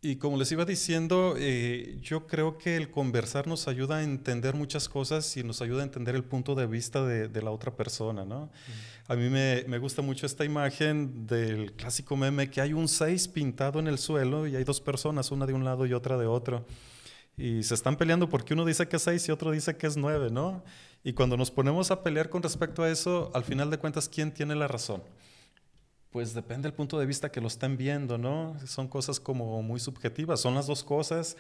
Y como les iba diciendo, yo creo que el conversar nos ayuda a entender muchas cosas y nos ayuda a entender el punto de vista de la otra persona, ¿no? A mí me gusta mucho esta imagen del clásico meme que hay un 6 pintado en el suelo y hay dos personas, una de un lado y otra de otro. Y se están peleando porque uno dice que es 6 y otro dice que es 9, ¿no? Y cuando nos ponemos a pelear con respecto a eso, al final de cuentas, ¿quién tiene la razón? Pues depende del punto de vista que lo estén viendo, ¿no? Son cosas como muy subjetivas, son las dos cosas.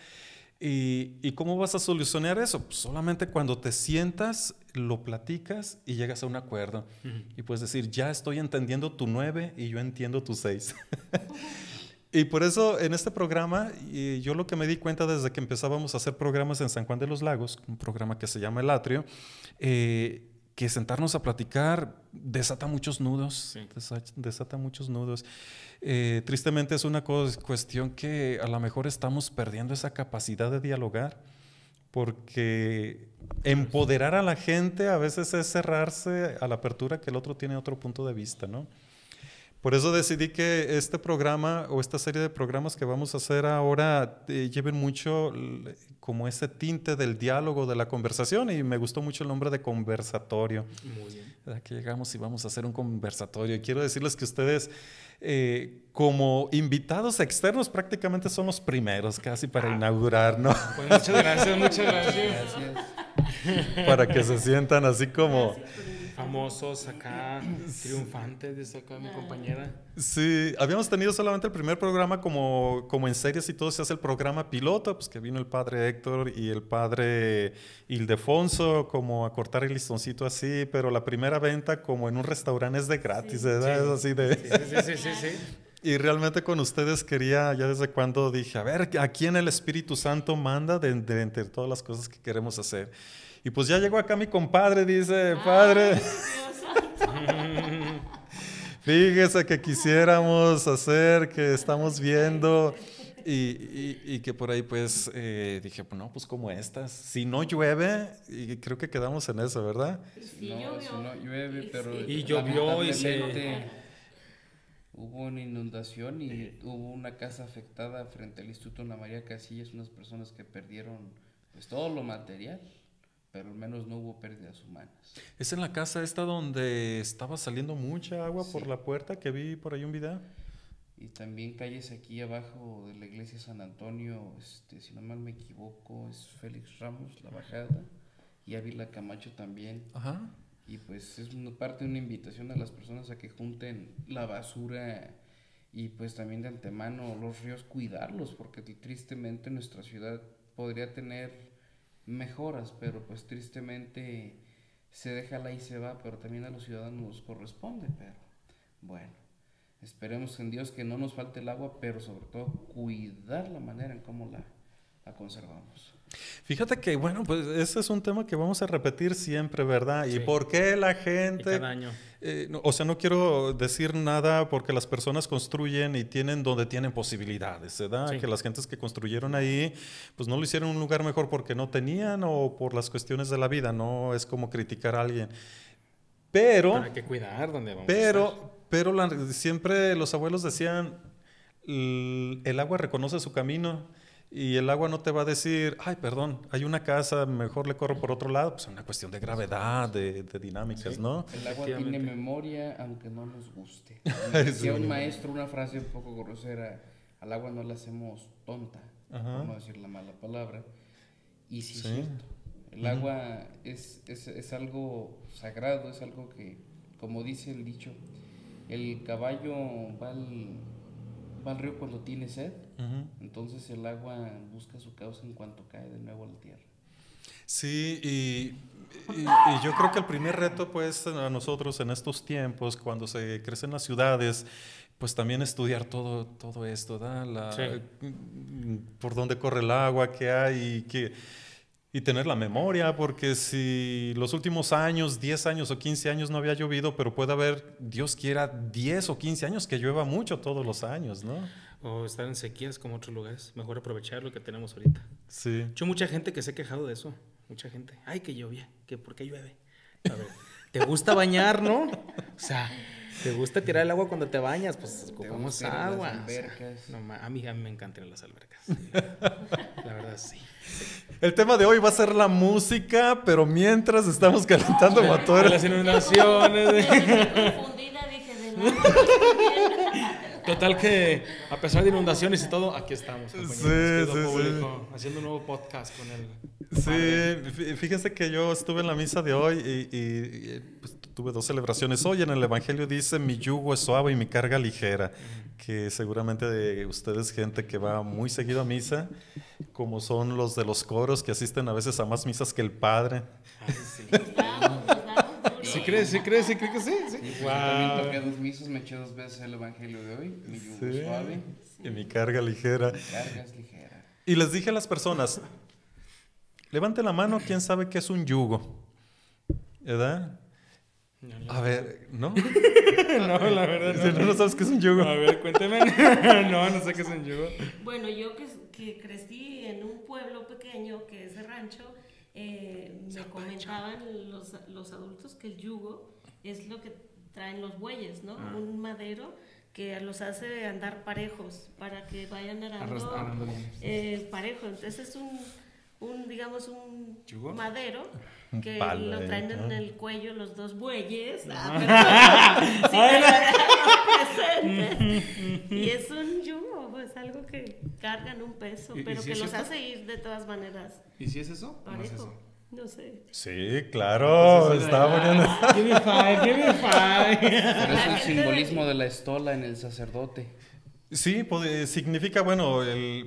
¿Y cómo vas a solucionar eso? Pues solamente cuando te sientas, lo platicas y llegas a un acuerdo. Y puedes decir, ya estoy entendiendo tu 9 y yo entiendo tu 6. Y por eso en este programa, y yo lo que me di cuenta desde que empezábamos a hacer programas en San Juan de los Lagos, un programa que se llama El Atrio, que sentarnos a platicar desata muchos nudos, desata muchos nudos. Tristemente es una cuestión que a lo mejor estamos perdiendo esa capacidad de dialogar, porque empoderar a la gente a veces es cerrarse a la apertura que el otro tiene otro punto de vista, ¿no? Por eso decidí que este programa o esta serie de programas que vamos a hacer ahora lleven mucho como ese tinte del diálogo, de la conversación, y me gustó mucho el nombre de conversatorio. Muy bien. Aquí llegamos y vamos a hacer un conversatorio. Y quiero decirles que ustedes, como invitados externos, prácticamente son los primeros casi para inaugurar, ¿no? Pues muchas gracias, muchas gracias. Para que se sientan así como... Famosos acá, triunfantes, dice acá mi compañera. Sí, habíamos tenido solamente el primer programa como en series y todo se hace el programa piloto, pues que vino el padre Héctor y el padre Ildefonso como a cortar el listoncito así, pero la primera venta como en un restaurante es de gratis, Sí. ¿verdad? Sí. Es así de... Sí. Y realmente con ustedes quería, ya desde cuando dije, a ver, ¿a quién el Espíritu Santo manda de entre todas las cosas que queremos hacer? Y pues ya llegó acá mi compadre, dice, padre, fíjese que quisiéramos hacer, que estamos viendo, y que por ahí pues dije, no, pues como estas, si no llueve, y creo que quedamos en eso, ¿verdad? Sí, No, llovió. si no llueve, pero Y llovió y se... lamentablemente hubo una inundación y hubo una casa afectada frente al Instituto Ana María Casillas, unas personas que perdieron pues todo lo material, pero al menos no hubo pérdidas humanas. ¿Es en la casa esta donde estaba saliendo mucha agua por la puerta, que vi por ahí un video? Y también calles aquí abajo de la iglesia San Antonio, si no mal me equivoco, es Félix Ramos, la bajada, y Ávila Camacho también. Ajá. Y pues es una parte de una invitación a las personas a que junten la basura y pues también de antemano los ríos cuidarlos, porque tristemente nuestra ciudad podría tener mejoras, pero pues tristemente se deja la y se va, pero también a los ciudadanos nos corresponde, pero bueno, esperemos en Dios que no nos falte el agua, pero sobre todo cuidar la manera en cómo la conservamos. Fíjate que, bueno, pues ese es un tema que vamos a repetir siempre, ¿verdad? ¿Y por qué la gente? Y cada año. O sea, no quiero decir nada porque las personas construyen y tienen donde tienen posibilidades, ¿verdad? Sí. Que las gentes que construyeron ahí, pues no lo hicieron en un lugar mejor porque no tenían o por las cuestiones de la vida, no es como criticar a alguien. Pero... Para que cuidar donde vamos a estar. Pero siempre los abuelos decían, el agua reconoce su camino. Y el agua no te va a decir, ay, perdón, hay una casa, mejor le corro por otro lado. Pues es una cuestión de gravedad, de dinámicas, ¿no? El agua tiene memoria, aunque no nos guste. Sí. Decía un maestro una frase un poco grosera, al agua no la hacemos tonta, por no decir la mala palabra. Y sí, es cierto. El agua es algo sagrado, es algo que, como dice el dicho, el caballo va al río cuando tiene sed, entonces el agua busca su causa en cuanto cae de nuevo a la tierra. Sí, y yo creo que el primer reto pues a nosotros en estos tiempos, cuando se crecen las ciudades, pues también estudiar todo esto, ¿verdad? Por dónde corre el agua, qué hay, y tener la memoria, porque si los últimos años, 10 años o 15 años no había llovido, pero puede haber, Dios quiera, 10 o 15 años que llueva mucho todos los años, ¿no? O estar en sequías como otros lugares. Mejor aprovechar lo que tenemos ahorita. Sí. Yo mucha gente que se ha quejado de eso. Mucha gente. Ay, que llovía. ¿Por qué llueve? A ver, ¿te gusta bañar, no? O sea, ¿Te gusta tirar el agua cuando te bañas? Pues ocupamos gusta ir a las agua. albercas. No, a mí me encanta ir a las albercas. La verdad, sí. El tema de hoy va a ser la música, pero mientras estamos calentando De motores. las inundaciones. Confundida, dije, de nada. Total que, a pesar de inundaciones y todo, aquí estamos, compañeros. Sí, querido sí, público, haciendo un nuevo podcast con él. Sí, fíjense que yo estuve en la misa de hoy pues, tuve 2 celebraciones hoy. En el Evangelio dice, mi yugo es suave y mi carga ligera, que seguramente de ustedes, gente que va muy seguido a misa, como son los de los coros, que asisten a veces a más misas que el padre. Ay, sí. Vamos, duro. ¿Sí crees que sí? Sí, yo también toqué 2 misas, me eché 2 veces el evangelio de hoy. Mi yugo Sí. suave, Y mi carga ligera. cargas ligera. Y les dije a las personas, levanten la mano, ¿quién sabe qué es un yugo? ¿Verdad? A ver, ¿no? No, la verdad Si no sabes qué es un yugo. A ver, cuénteme. No sé qué es un yugo. Bueno, yo que crecí en un pueblo pequeño que es de rancho, me comentaban los adultos que el yugo es lo que traen los bueyes, ¿no? Un madero que los hace andar parejos para que vayan Arrastrando bien. parejo. Entonces es digamos, un ¿Yugo? madero Un que palo, lo traen ¿no? en el cuello los 2 bueyes. Y es un yugo, pues algo que cargan un peso, ¿Y pero si que es los esto? hace ir de todas maneras ¿Y si es eso? ¿O no es parejo. eso? No sé. Sí, claro, estaba poniendo... Give me five. Pero es el gente simbolismo de la estola en el sacerdote. Sí, significa, bueno,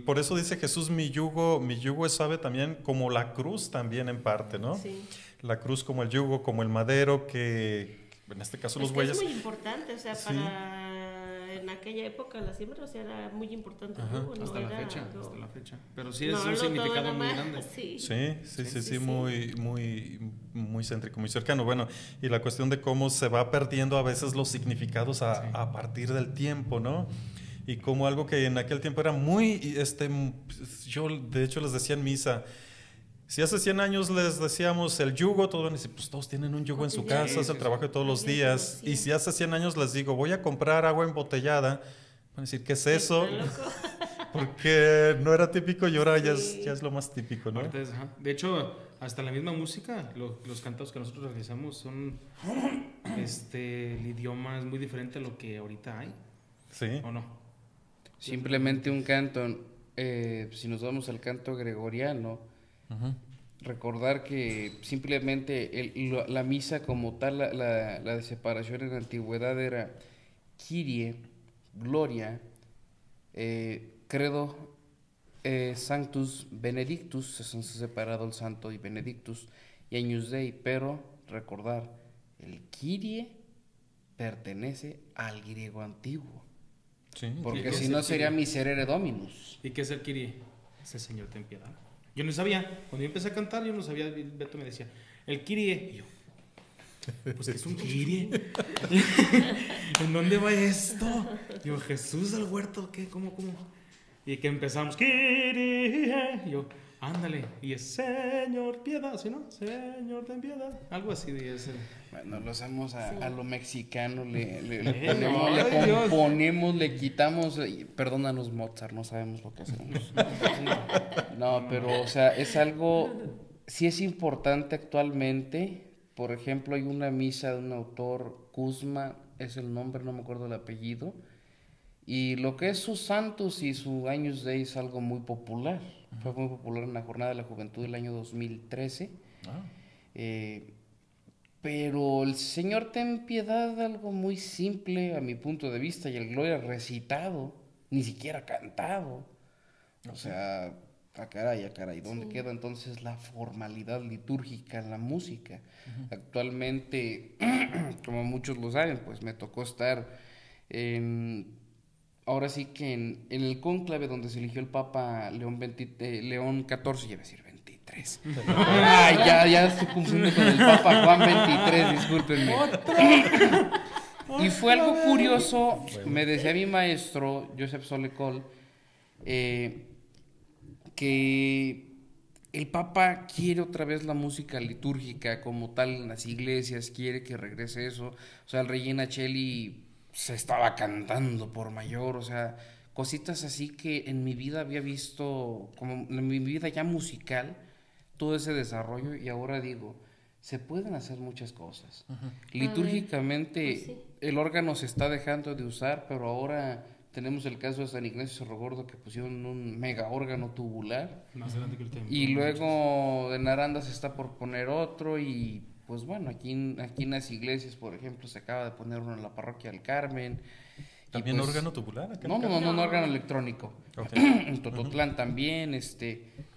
por eso dice Jesús, mi yugo es suave también, como la cruz también en parte, ¿no? Sí. La cruz como el yugo, como el madero, que en este caso los Es bueyes... Es muy importante, o sea, Sí. en aquella época la siembra, o sea, era muy importante. Ajá. ¿No? No Hasta la era fecha, algo- hasta la fecha. Pero sí es no, un lo todo significado nada muy más, grande. Sí. Sí, muy céntrico, muy cercano. Bueno, y la cuestión de cómo se va perdiendo a veces los significados a partir del tiempo, ¿no? Y como algo que en aquel tiempo era muy, yo de hecho les decía en misa, si hace 100 años les decíamos el yugo, todos van a decir, pues todos tienen un yugo en su Cotidiano. casa, es el trabajo de todos los Alguien días. conocía. Y si hace 100 años les digo, voy a comprar agua embotellada, van a decir, ¿qué es eso? Está loco. Porque no era típico y ahora ya Sí. es lo más típico, ¿no? Ahorita ajá. De hecho, hasta la misma música, los cantos que nosotros realizamos son, el idioma es muy diferente a lo que ahorita hay, Sí. ¿o no? Simplemente un canto, si nos vamos al canto gregoriano, Ujú. recordar que simplemente la misa como tal, la de separación en la antigüedad era Kyrie, Gloria, Credo, Sanctus Benedictus, se han separado el Santo y Benedictus, y Agnus Dei, pero recordar, el Kyrie pertenece al griego antiguo, Sí. porque ¿Qué si es no el sería Kyrie? Miserere Dominus. ¿Y qué es el Kyrie? Ese Señor ten piedad. Yo no sabía, cuando yo empecé a cantar, yo no sabía, Beto me decía, el Kyrie, y yo, pues ¿qué es un Kyrie? ¿En dónde va esto? Yo, Jesús al huerto, ¿qué? ¿Cómo? Y que empezamos, Kyrie, y yo, ándale, y es Señor piedad, ¿sí no? Señor ten piedad, algo así de ese. Bueno, lo hacemos a lo mexicano, le no, ponemos, ay, Dios. componemos, le quitamos, perdónanos Mozart, no sabemos lo que hacemos. No, pero o sea, es algo, sí es importante actualmente. Por ejemplo, hay una misa de un autor, Kuzma, es el nombre, no me acuerdo el apellido, y lo que es sus santos y su Agnus Dei es algo muy popular. Fue muy popular en la Jornada de la Juventud del año 2013. Pero el Señor ten piedad, algo muy simple a mi punto de vista, y el Gloria recitado, ni siquiera cantado. O sea, a caray, ¿dónde queda entonces la formalidad litúrgica en la música? Actualmente, como muchos lo saben, pues me tocó estar ahora sí que en el cónclave donde se eligió el Papa León XIV, ya iba a decir 23. Ay, ya estoy confundiendo con el Papa Juan 23, discúlpenme. Y fue algo curioso, me decía mi maestro, Joseph Solecol, que el Papa quiere otra vez la música litúrgica como tal en las iglesias, quiere que regrese eso. O sea, el Regina Coeli se estaba cantando por mayor, o sea, cositas así que en mi vida había visto, como en mi vida ya musical, todo ese desarrollo, y ahora digo, se pueden hacer muchas cosas. Litúrgicamente, pues sí. el órgano se está dejando de usar, pero ahora tenemos el caso de San Ignacio Cerro Gordo, que pusieron un mega órgano tubular, Más grande que el templo. y luego en Aranda se está por poner otro, y pues bueno, aquí en las iglesias, por ejemplo, se acaba de poner uno en la parroquia del Carmen. Y ¿También pues, órgano tubular? acá en no, Carmen? no, órgano electrónico. Ok. En Tototlán también,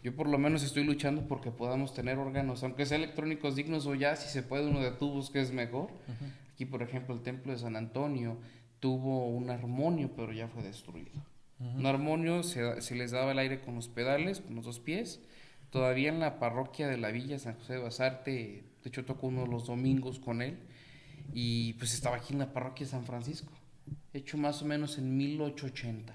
yo por lo menos estoy luchando porque podamos tener órganos, aunque sea electrónicos dignos, o ya si se puede uno de tubos, que es mejor. Aquí, por ejemplo, el templo de San Antonio tuvo un armonio, pero ya fue destruido. Un armonio se les daba el aire con los pedales, con los 2 pies. Todavía en la parroquia de la Villa San José de Basarte, de hecho toco uno de los domingos con él, y pues estaba aquí en la parroquia de San Francisco, hecho más o menos en 1880.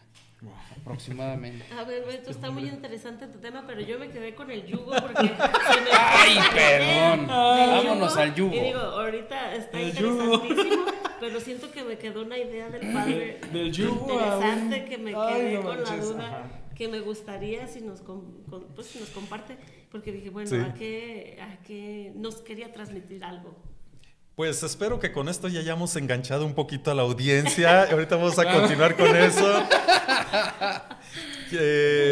Aproximadamente. A ver, Beto, está muy interesante tu tema, pero yo me quedé con el yugo porque se me ¡Ay, perdón! del Vámonos al yugo. Y digo, ahorita está El yugo. interesantísimo, pero siento que me quedó una idea del padre Del yugo a interesante un- que me Ay, quedé no con la manches, duda, ajá. que me gustaría si nos, pues, si nos comparte, porque dije, bueno, Sí. ¿a qué nos quería transmitir algo? Pues espero que con esto ya hayamos enganchado un poquito a la audiencia. Ahorita vamos a continuar con eso.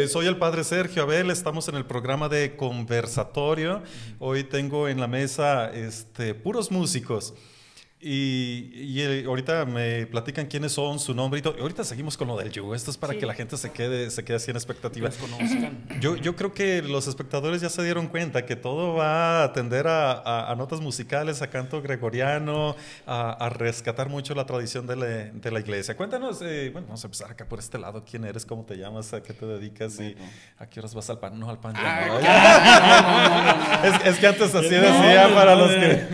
Soy el padre Sergio Abel, estamos en el programa de conversatorio. Hoy tengo en la mesa puros músicos. Y ahorita me platican quiénes son, su nombre y todo. Y ahorita seguimos con lo del yugo. Esto es para Sí. que la gente se quede así en expectativa. Las conozcan. Yo creo que los espectadores ya se dieron cuenta que todo va a atender a notas musicales, a canto gregoriano, a rescatar mucho la tradición de la iglesia. Cuéntanos, bueno, vamos a empezar acá por este lado. ¿Quién eres? ¿Cómo te llamas? ¿A qué te dedicas? ¿Y a qué horas vas al pan? No, al pan ya no. Es que antes así decía para los que...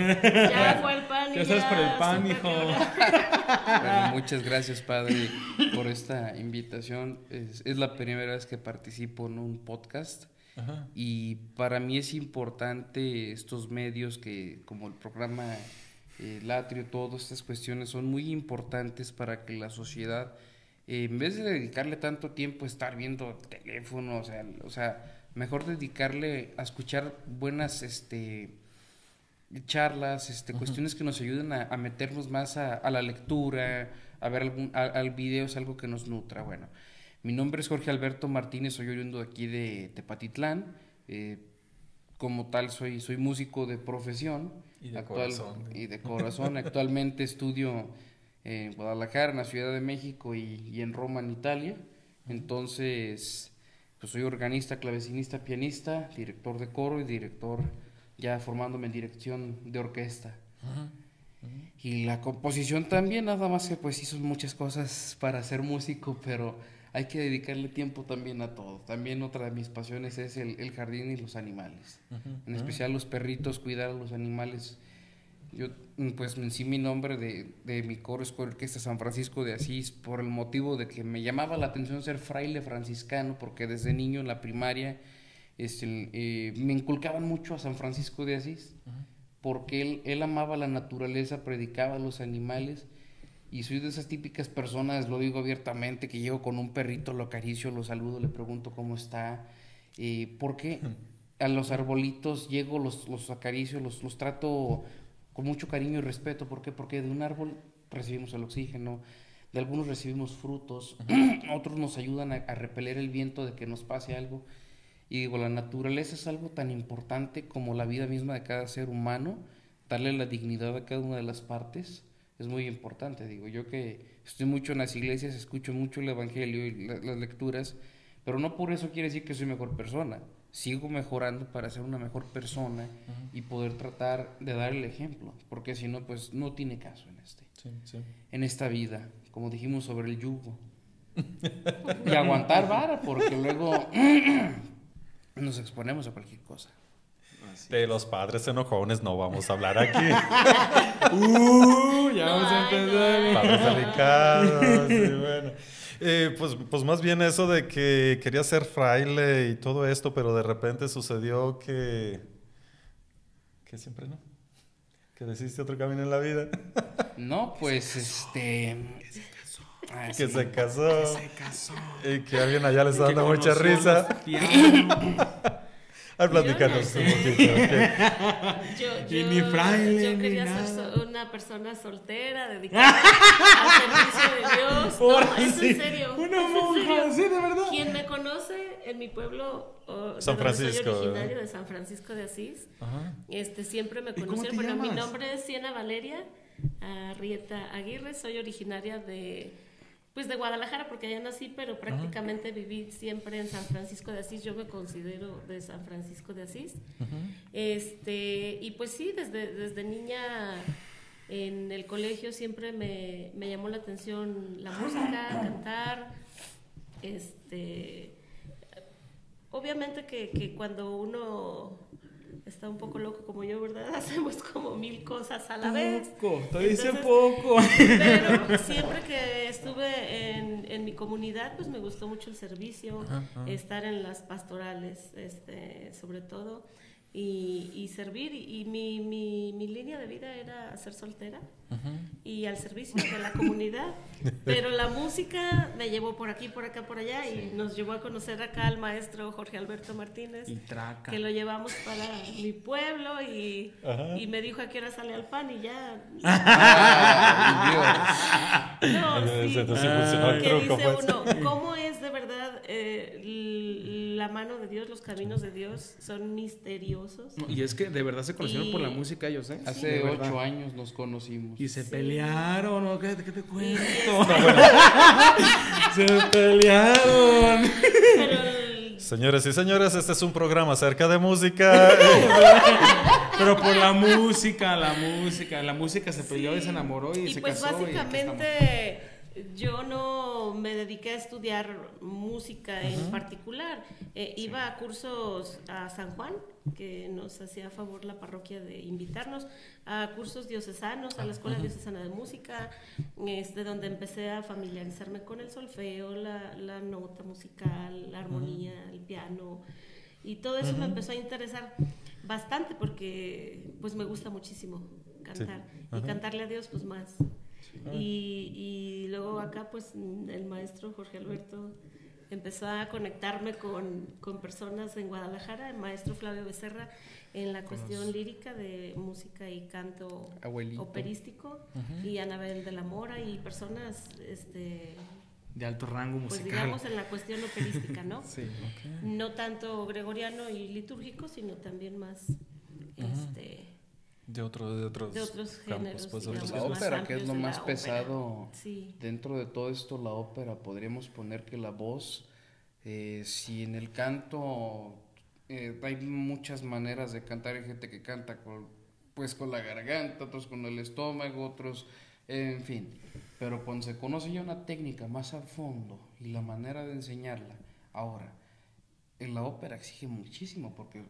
Ya fue el pan y Ya sabes por el pan, supe hijo. qué hora. Bueno, muchas gracias, padre, por esta invitación. Es la primera vez que participo en un podcast. Ajá. Y para mí es importante estos medios que, como el programa El Atrio, todas estas cuestiones son muy importantes para que la sociedad, en vez de dedicarle tanto tiempo a estar viendo teléfono, o sea, mejor dedicarle a escuchar buenas charlas, cuestiones que nos ayuden a meternos más a la lectura, a ver al video, es algo que nos nutra. Bueno, mi nombre es Jorge Alberto Martínez, soy oriundo de aquí de Tepatitlán. Como tal, soy músico de profesión. Y de corazón. Y de corazón. Actualmente estudio en Guadalajara, en la Ciudad de México y en Roma, en Italia. Entonces, pues soy organista, clavecinista, pianista, director de coro y director, ya formándome en dirección de orquesta. Y la composición también, nada más que pues hizo muchas cosas para ser músico, pero hay que dedicarle tiempo también a todo. También otra de mis pasiones es el jardín y los animales. En especial los perritos, cuidar a los animales. Yo pues en sí mi nombre de mi coro es Orquesta San Francisco de Asís, por el motivo de que me llamaba la atención ser fraile franciscano, porque desde niño en la primaria me inculcaban mucho a San Francisco de Asís, porque él amaba la naturaleza, predicaba a los animales, y soy de esas típicas personas, lo digo abiertamente, que llego con un perrito, lo acaricio, lo saludo, le pregunto cómo está, porque a los arbolitos llego, los acaricio, los trato con mucho cariño y respeto. ¿Por qué? Porque de un árbol recibimos el oxígeno, de algunos recibimos frutos, otros nos ayudan a repeler el viento de que nos pase algo. Y digo, la naturaleza es algo tan importante como la vida misma de cada ser humano, darle la dignidad a cada una de las partes es muy importante. Digo, yo que estoy mucho en las iglesias, escucho mucho el evangelio y las lecturas, pero no por eso quiere decir que soy mejor persona. Sigo mejorando para ser una mejor persona y poder tratar de dar el ejemplo, porque si no, pues no tiene caso en esta vida, como dijimos sobre el yugo. Y aguantar vara, porque luego nos exponemos a cualquier cosa. De los padres enojones no vamos a hablar aquí. Ya vamos a empezar. Padres delicados, sí, bueno. Pues más bien eso de que quería ser fraile y todo esto, pero de repente sucedió que siempre no. Que decidiste otro camino en la vida. No, pues Que se casó. Se casó. Y que alguien allá le está Que dando mucha conoció risa. los pianos. Ay, platícanos Yo un no poquito. Y ni fraile, yo ni quería nada. ser una persona soltera, dedicada al servicio de Dios. Ahora No, es sí, en serio. una es en monja, serio. sí, de verdad. Quien me conoce en mi pueblo, de San donde soy Francisco, originario, ¿verdad? de San Francisco de Asís, Ajá. siempre me ¿Y cómo conocieron. te Bueno, mi llamas? nombre es Siena Valeria Arrieta Aguirre, soy originaria de Guadalajara, porque allá nací, pero prácticamente viví siempre en San Francisco de Asís. Yo me considero de San Francisco de Asís. Y pues sí, desde niña en el colegio siempre me llamó la atención la música, cantar. Obviamente que cuando uno está un poco loco como yo, ¿verdad? Hacemos como 1000 cosas a la vez. Poco, te dice Entonces, poco. Pero siempre que estuve en mi comunidad, pues me gustó mucho el servicio, estar en las pastorales, sobre todo, y servir. Y mi línea de vida era ser soltera y al servicio de la comunidad. Pero la música me llevó por aquí, por acá, por allá, y nos llevó a conocer acá al maestro Jorge Alberto Martínez, Y traca. que lo llevamos para mi pueblo, y me dijo a qué hora sale al pan, y ya. No, sí. Entonces sí funcionó el Que truco, dice pues. uno, ¿cómo es de verdad la mano de Dios, los caminos de Dios son misteriosos? No, y es que de verdad se conocieron por la Y- música ellos, ¿eh? Hace De verdad. 8 años nos conocimos. Y se Sí. pelearon, ¿no? ¿Qué te Y- cuento? Se pelearon. Pero Señores y señores, este es un programa acerca de música. Pero por la música se peleó y se enamoró y se pues casó. básicamente yo no me dediqué a estudiar música en particular. Iba a cursos a San Juan, que nos hacía favor la parroquia de invitarnos, a cursos diocesanos, a la Escuela Diocesana de Música, donde empecé a familiarizarme con el solfeo, la nota musical, la armonía, el piano, y todo eso me empezó a interesar bastante porque pues me gusta muchísimo cantar, y cantarle a Dios pues más. Y luego acá pues el maestro Jorge Alberto empezó a conectarme con personas en Guadalajara, el maestro Flavio Becerra, en la cuestión lírica de música y canto Abuelito. operístico, y Anabel de la Mora, y personas De alto rango pues musical. digamos en la cuestión operística, ¿no? Sí. No tanto gregoriano y litúrgico, sino también más De otros géneros, campos, pues, de otros digamos, La géneros. más ópera, que es lo amplios de más la pesado Sí. dentro de todo esto, la ópera, podríamos poner que la voz, si en el canto hay muchas maneras de cantar, hay gente que canta con la garganta, otros con el estómago, otros, en fin, pero cuando se conoce ya una técnica más a fondo y la manera de enseñarla, ahora, en la ópera exige muchísimo porque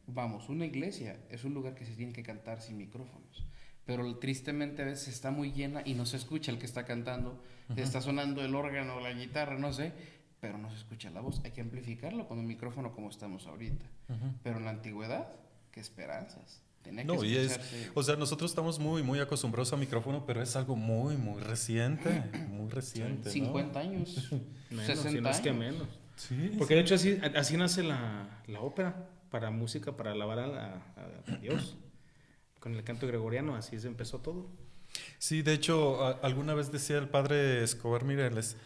vamos, una iglesia es un lugar que se tiene que cantar sin micrófonos, pero tristemente a veces está muy llena y no se escucha el que está cantando, está sonando el órgano o la guitarra, no sé, pero no se escucha la voz. Hay que amplificarlo con un micrófono como estamos ahorita. Pero en la antigüedad, qué esperanzas. Tenía que No, y escucharse. o sea, nosotros estamos muy acostumbrados a micrófono, pero es algo muy reciente, muy reciente, ¿no? 50 años, Menos, 60 si no es que años. menos. Sí. Porque de hecho así nace la ópera, para música, para alabar a Dios. Con el canto gregoriano, así se empezó todo. Sí, de hecho, alguna vez decía el padre Escobar Mireles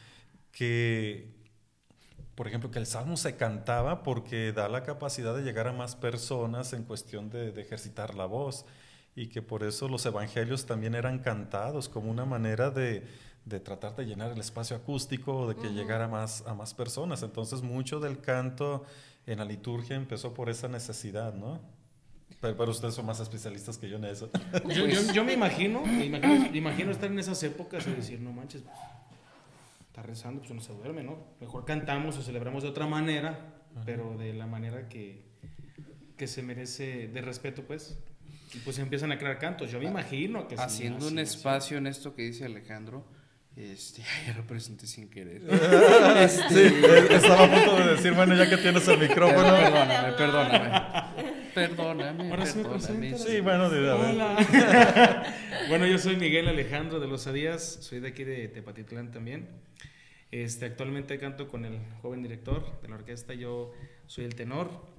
que, por ejemplo, que el salmo se cantaba porque da la capacidad de llegar a más personas en cuestión de ejercitar la voz, y que por eso los evangelios también eran cantados como una manera de tratar de llenar el espacio acústico, de que llegara a más personas. Entonces, mucho del canto en la liturgia empezó por esa necesidad, ¿no? Pero ustedes son más especialistas que yo en eso. Yo me imagino estar en esas épocas y decir, no manches, pues, está rezando, pues no se duerme, ¿no? Mejor cantamos o celebramos de otra manera, pero de la manera que se merece, de respeto, pues. Y pues empiezan a crear cantos. Yo me imagino que sí, Haciendo un así. espacio en esto que dice Alejandro, ya representé sin querer. Sí, estaba a punto de decir, bueno, ya que tienes el micrófono. Perdóname. Perdóname. Ahora sí me presentas. Sí, bueno, a ver. Hola. Bueno, yo soy Miguel Alejandro de Los Adías, soy de aquí de Tepatitlán también. Actualmente canto con el joven director de la orquesta, yo soy el tenor.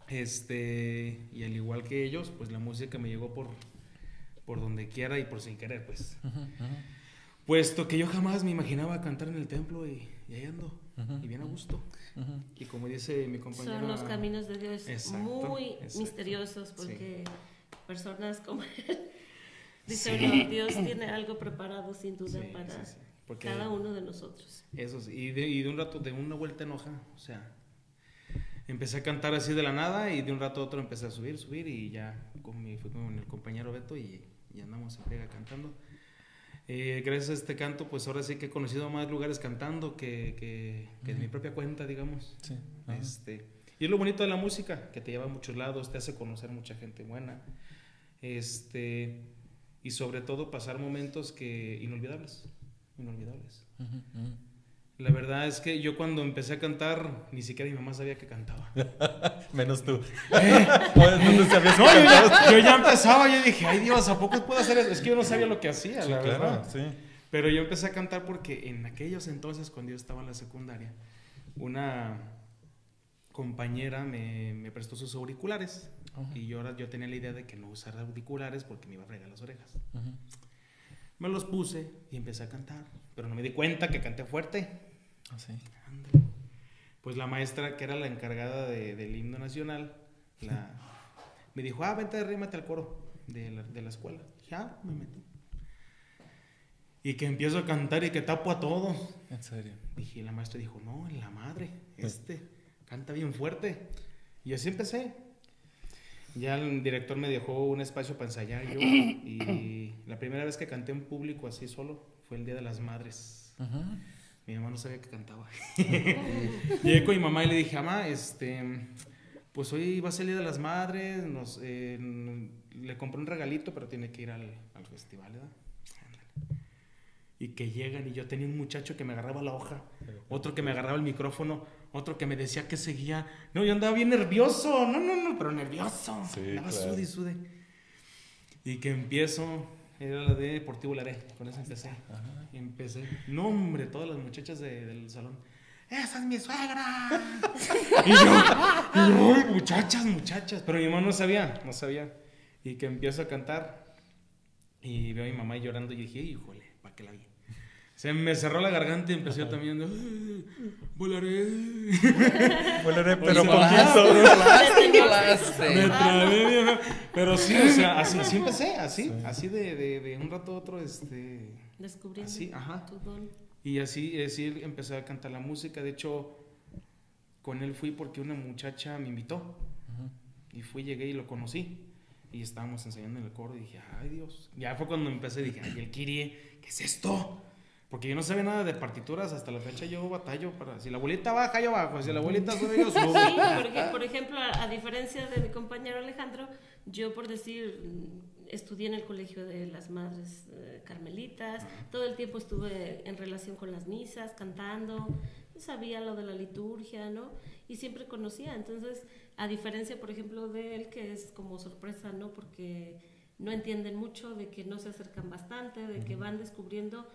Y al igual que ellos, pues la música me llegó por donde quiera y por sin querer, pues. Puesto que yo jamás me imaginaba cantar en el templo y ahí ando, y bien a gusto. Y como dice mi compañera... Son los caminos de Dios muy exacto. misteriosos porque personas como él dicen, no, Dios tiene algo preparado sin duda para cada uno de nosotros. Eso sí, y de un rato, de una vuelta en hoja, o sea, empecé a cantar así de la nada y de un rato a otro empecé a subir y ya fui con el compañero Beto y andamos en friega cantando. Gracias a este canto, pues ahora sí que he conocido más lugares cantando que de mi propia cuenta, digamos. Sí. Y es lo bonito de la música, que te lleva a muchos lados, te hace conocer mucha gente buena. Y sobre todo pasar momentos inolvidables. La verdad es que yo cuando empecé a cantar, ni siquiera mi mamá sabía que cantaba. Menos tú. Yo ya empezaba, yo dije, ay Dios, ¿a poco puedo hacer eso? Es que yo no sabía lo que hacía, Sí, la verdad. claro, sí. Pero yo empecé a cantar porque en aquellos entonces, cuando yo estaba en la secundaria, una compañera me prestó sus auriculares. Y yo tenía la idea de que no usara auriculares porque me iba a fregar las orejas. Me los puse y empecé a cantar, pero no me di cuenta que canté fuerte. Sí. Pues la maestra, que era la encargada del himno nacional, me dijo, vente, arrímate al coro de la escuela. Dije, me metí. Y que empiezo a cantar y que tapo a todos. ¿En serio? Dije, la maestra dijo, no, la madre, canta bien fuerte. Y así empecé. Ya el director me dejó un espacio para ensayar yo. Y la primera vez que canté en público así solo fue el Día de las Madres. Mi mamá no sabía que cantaba. Llegué con mi mamá y le dije, mamá, pues hoy va a ser el Día de las Madres, le compré un regalito, pero tiene que ir al festival, ¿verdad? Y que llegan y yo tenía un muchacho que me agarraba la hoja, otro que me agarraba el micrófono, otro que me decía que seguía. No, yo andaba bien nervioso, no, pero nervioso. Sí, andaba claro. sude. Y que empiezo, era la de Deportivo Laré, con eso empecé. Y empecé, no hombre, todas las muchachas del salón, ¡esa es mi suegra! Y yo, muchachas, pero mi mamá no sabía. Y que empiezo a cantar y veo a mi mamá llorando y dije, híjole, ¿para qué la vi? Se me cerró la garganta y empecé yo también, volaré, pero sea, poquito. me trabé, viejo. Pero sí, o sea, así empecé, así de un rato a otro, Descubriendo así, tu don. Y así empecé a cantar la música. De hecho, con él fui porque una muchacha me invitó. Y llegué y lo conocí. Y estábamos ensayando en el coro y dije, ay Dios. Ya fue cuando empecé, dije, ay, el Kirie, ¿qué es esto? Porque yo no sabía nada de partituras, hasta la fecha yo batallo para... Si la abuelita baja, yo bajo, si la abuelita sube, yo subo. Sí, porque, por ejemplo, a diferencia de mi compañero Alejandro, yo por decir, estudié en el colegio de las madres carmelitas, todo el tiempo estuve en relación con las misas, cantando, sabía lo de la liturgia, ¿no? Y siempre conocía, entonces, a diferencia, por ejemplo, de él, que es como sorpresa, ¿no? Porque no entienden mucho, de que no se acercan bastante, de que van descubriendo...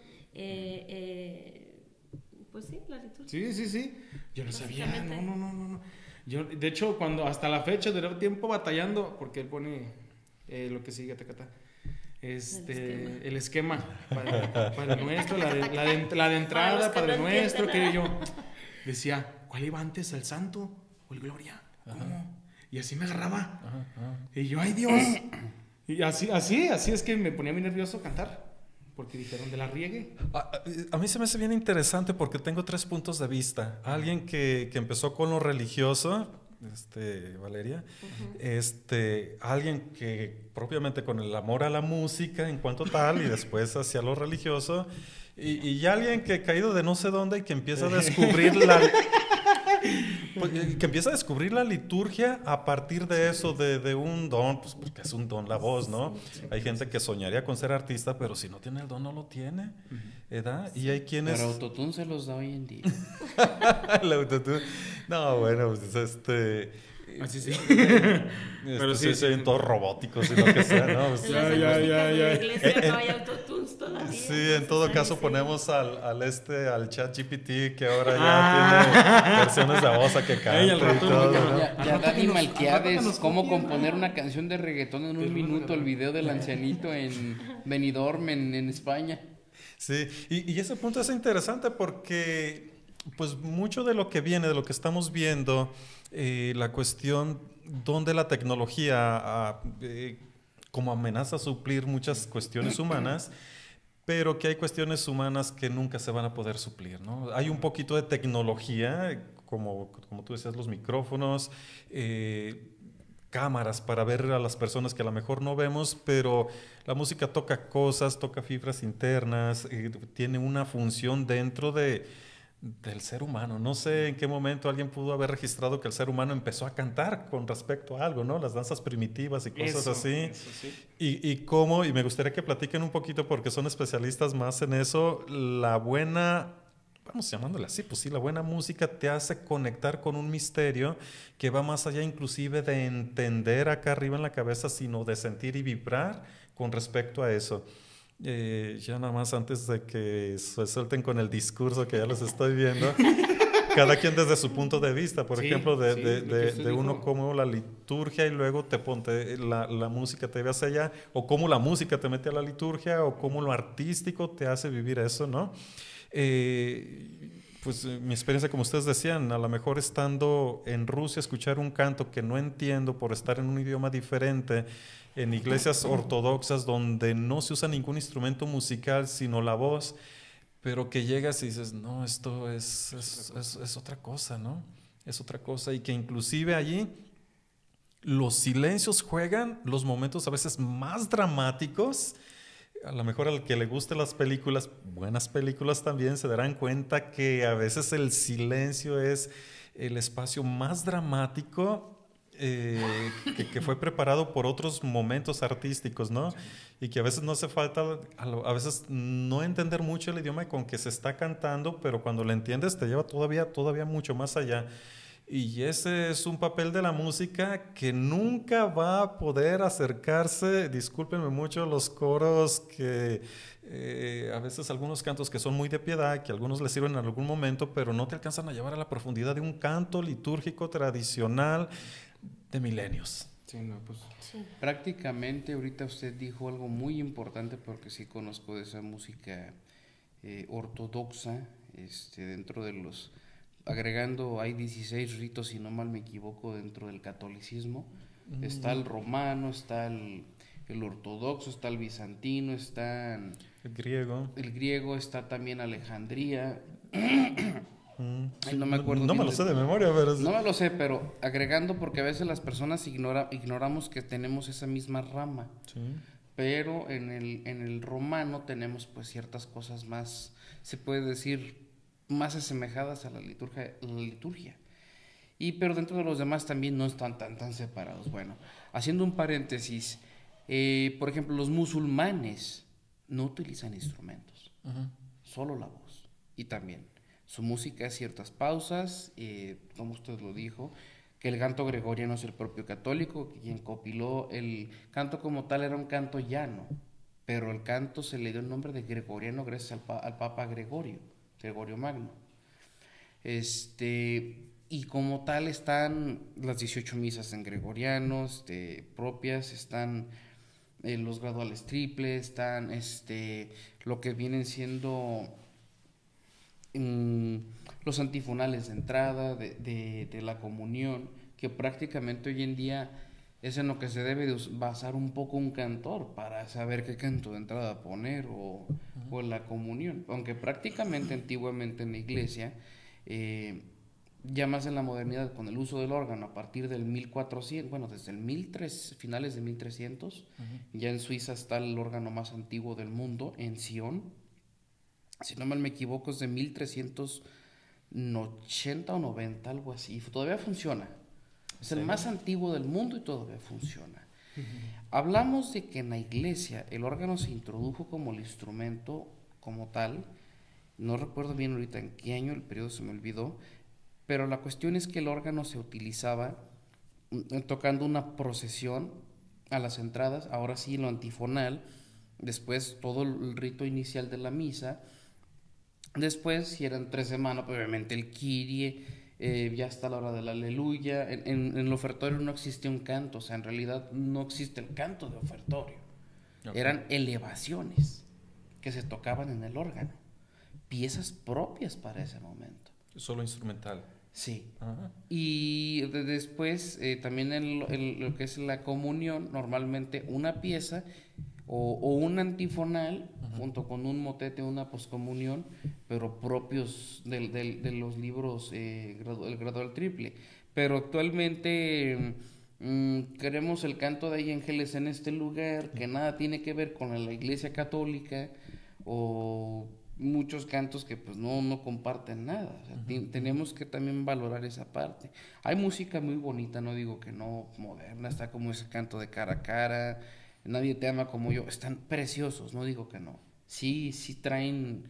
pues sí, la liturgia. Sí. Yo no sabía, no. Yo, de hecho, cuando hasta la fecha duré tiempo batallando, porque él pone lo que sigue, tacata. El esquema Padre Nuestro, la de entrada, Padre Nuestro, que yo decía, ¿cuál iba antes, el Santo o el Gloria? ¿Cómo? Y así me agarraba. Y yo, ay Dios. Y así es que me ponía muy nervioso cantar. Porque dijeron de la riegue. A mí se me hace bien interesante porque tengo 3 puntos de vista. Alguien que empezó con lo religioso, Valeria, alguien que propiamente con el amor a la música en cuanto tal y después hacia lo religioso, y alguien que ha caído de no sé dónde y que empieza a descubrir la liturgia a partir de eso, de un don, pues porque es un don la voz, ¿no? Sí. Hay gente que soñaría con ser artista, pero si no tiene el don, no lo tiene, ¿verdad? Y hay quienes... Pero autotune se los da hoy en día. El autotune... No, bueno, pues Así sí. Pero sí, se ven todos robóticos y lo que sea, ¿no? En las acústicas de la iglesia no hay autotunes todavía. Sí, en todo caso ponemos al chat GPT que ahora ya tiene versiones de voz a que cante y todo, ¿no? Ya Dani Malquiades, cómo componer una canción de reggaetón en un minuto, el video del ancianito en Benidorm, en España. Sí, y ese punto es interesante porque pues mucho de lo que viene, de lo que estamos viendo, la cuestión donde la tecnología como amenaza a suplir muchas cuestiones humanas, pero que hay cuestiones humanas que nunca se van a poder suplir, ¿no? Hay un poquito de tecnología, como tú decías, los micrófonos, cámaras para ver a las personas que a lo mejor no vemos, pero la música toca cosas, toca fibras internas, tiene una función dentro del ser humano. No sé en qué momento alguien pudo haber registrado que el ser humano empezó a cantar con respecto a algo, ¿no? Las danzas primitivas y cosas así. Eso sí. Y me gustaría que platiquen un poquito porque son especialistas más en eso, la buena... Vamos llamándole así, pues sí, la buena música te hace conectar con un misterio que va más allá inclusive de entender acá arriba en la cabeza, sino de sentir y vibrar con respecto a eso. Ya nada más antes de que se suelten con el discurso que ya los estoy viendo, cada quien desde su punto de vista, por ejemplo, de uno como la liturgia y luego te ponte la música te ve hacia allá, o cómo la música te mete a la liturgia, o cómo lo artístico te hace vivir eso, ¿no? Pues mi experiencia, como ustedes decían, a lo mejor estando en Rusia, escuchar un canto que no entiendo por estar en un idioma diferente, en iglesias ortodoxas donde no se usa ningún instrumento musical sino la voz, pero que llegas y dices, no, esto es otra cosa, ¿no? Es otra cosa, y que inclusive allí los silencios juegan los momentos a veces más dramáticos. A lo mejor al que le gusten las películas, buenas películas también, se darán cuenta que a veces el silencio es el espacio más dramático que fue preparado por otros momentos artísticos, ¿no? Y que a veces no hace falta, a veces no entender mucho el idioma con que se está cantando, pero cuando lo entiendes te lleva todavía mucho más allá. Y ese es un papel de la música que nunca va a poder acercarse, discúlpenme mucho los coros que a veces algunos cantos que son muy de piedad, que a algunos les sirven en algún momento, pero no te alcanzan a llevar a la profundidad de un canto litúrgico tradicional de milenios. Sí, no, pues. Sí. Prácticamente ahorita usted dijo algo muy importante porque sí conozco de esa música ortodoxa, dentro de los... Agregando, hay 16 ritos, si no mal me equivoco, dentro del catolicismo. Está el romano, está el ortodoxo, está el bizantino, está el griego, está también Alejandría. Sí, no me acuerdo. No me lo sé de memoria, pero... No me lo sé, pero agregando, porque a veces las personas ignoramos que tenemos esa misma rama. Sí. Pero en el romano tenemos pues ciertas cosas más, se puede decir, más asemejadas a la liturgia. Pero dentro de los demás también no están tan separados. Bueno, haciendo un paréntesis, por ejemplo, los musulmanes no utilizan instrumentos, solo la voz. Y también su música es ciertas pausas, como usted lo dijo, que el canto gregoriano es el propio católico, quien compiló el canto como tal era un canto llano, pero el canto se le dio el nombre de gregoriano gracias al Papa Gregorio Magno. Y como tal están las 18 misas en gregoriano, propias, están los graduales triples, están lo que vienen siendo los antifonales de entrada, de la comunión, que prácticamente hoy en día es en lo que se debe de basar un poco un cantor para saber qué canto de entrada poner o en la comunión, aunque prácticamente antiguamente en la iglesia, ya más en la modernidad con el uso del órgano a partir del 1400, bueno, desde finales de 1300, ya en Suiza está el órgano más antiguo del mundo, en Sion, si no mal me equivoco es de 1380 o 90, algo así, todavía funciona. Es el más antiguo del mundo y todavía funciona. Hablamos de que en la iglesia el órgano se introdujo como el instrumento como tal. No recuerdo bien ahorita en qué año, el periodo se me olvidó. Pero la cuestión es que el órgano se utilizaba tocando una procesión a las entradas, ahora sí lo antifonal, después todo el rito inicial de la misa, después si eran 3 semanas, pues obviamente el Kyrie, ya está la hora del aleluya. En el ofertorio no existía un canto, o sea, en realidad no existe el canto de ofertorio, eran elevaciones que se tocaban en el órgano, piezas propias para ese momento. Solo instrumental. Sí. Ajá. Y después también en lo que es la comunión, normalmente una pieza o un antifonal junto con un motete, una poscomunión, pero propios de los libros el gradual triple. Pero actualmente queremos el canto de ángeles en este lugar, que nada tiene que ver con la iglesia católica, o muchos cantos que pues no comparten nada. O sea, tenemos que también valorar esa parte. Hay música muy bonita, no digo que no, moderna, está como ese canto de Cara a Cara, Nadie te ama como yo, están preciosos, no digo que no. Sí traen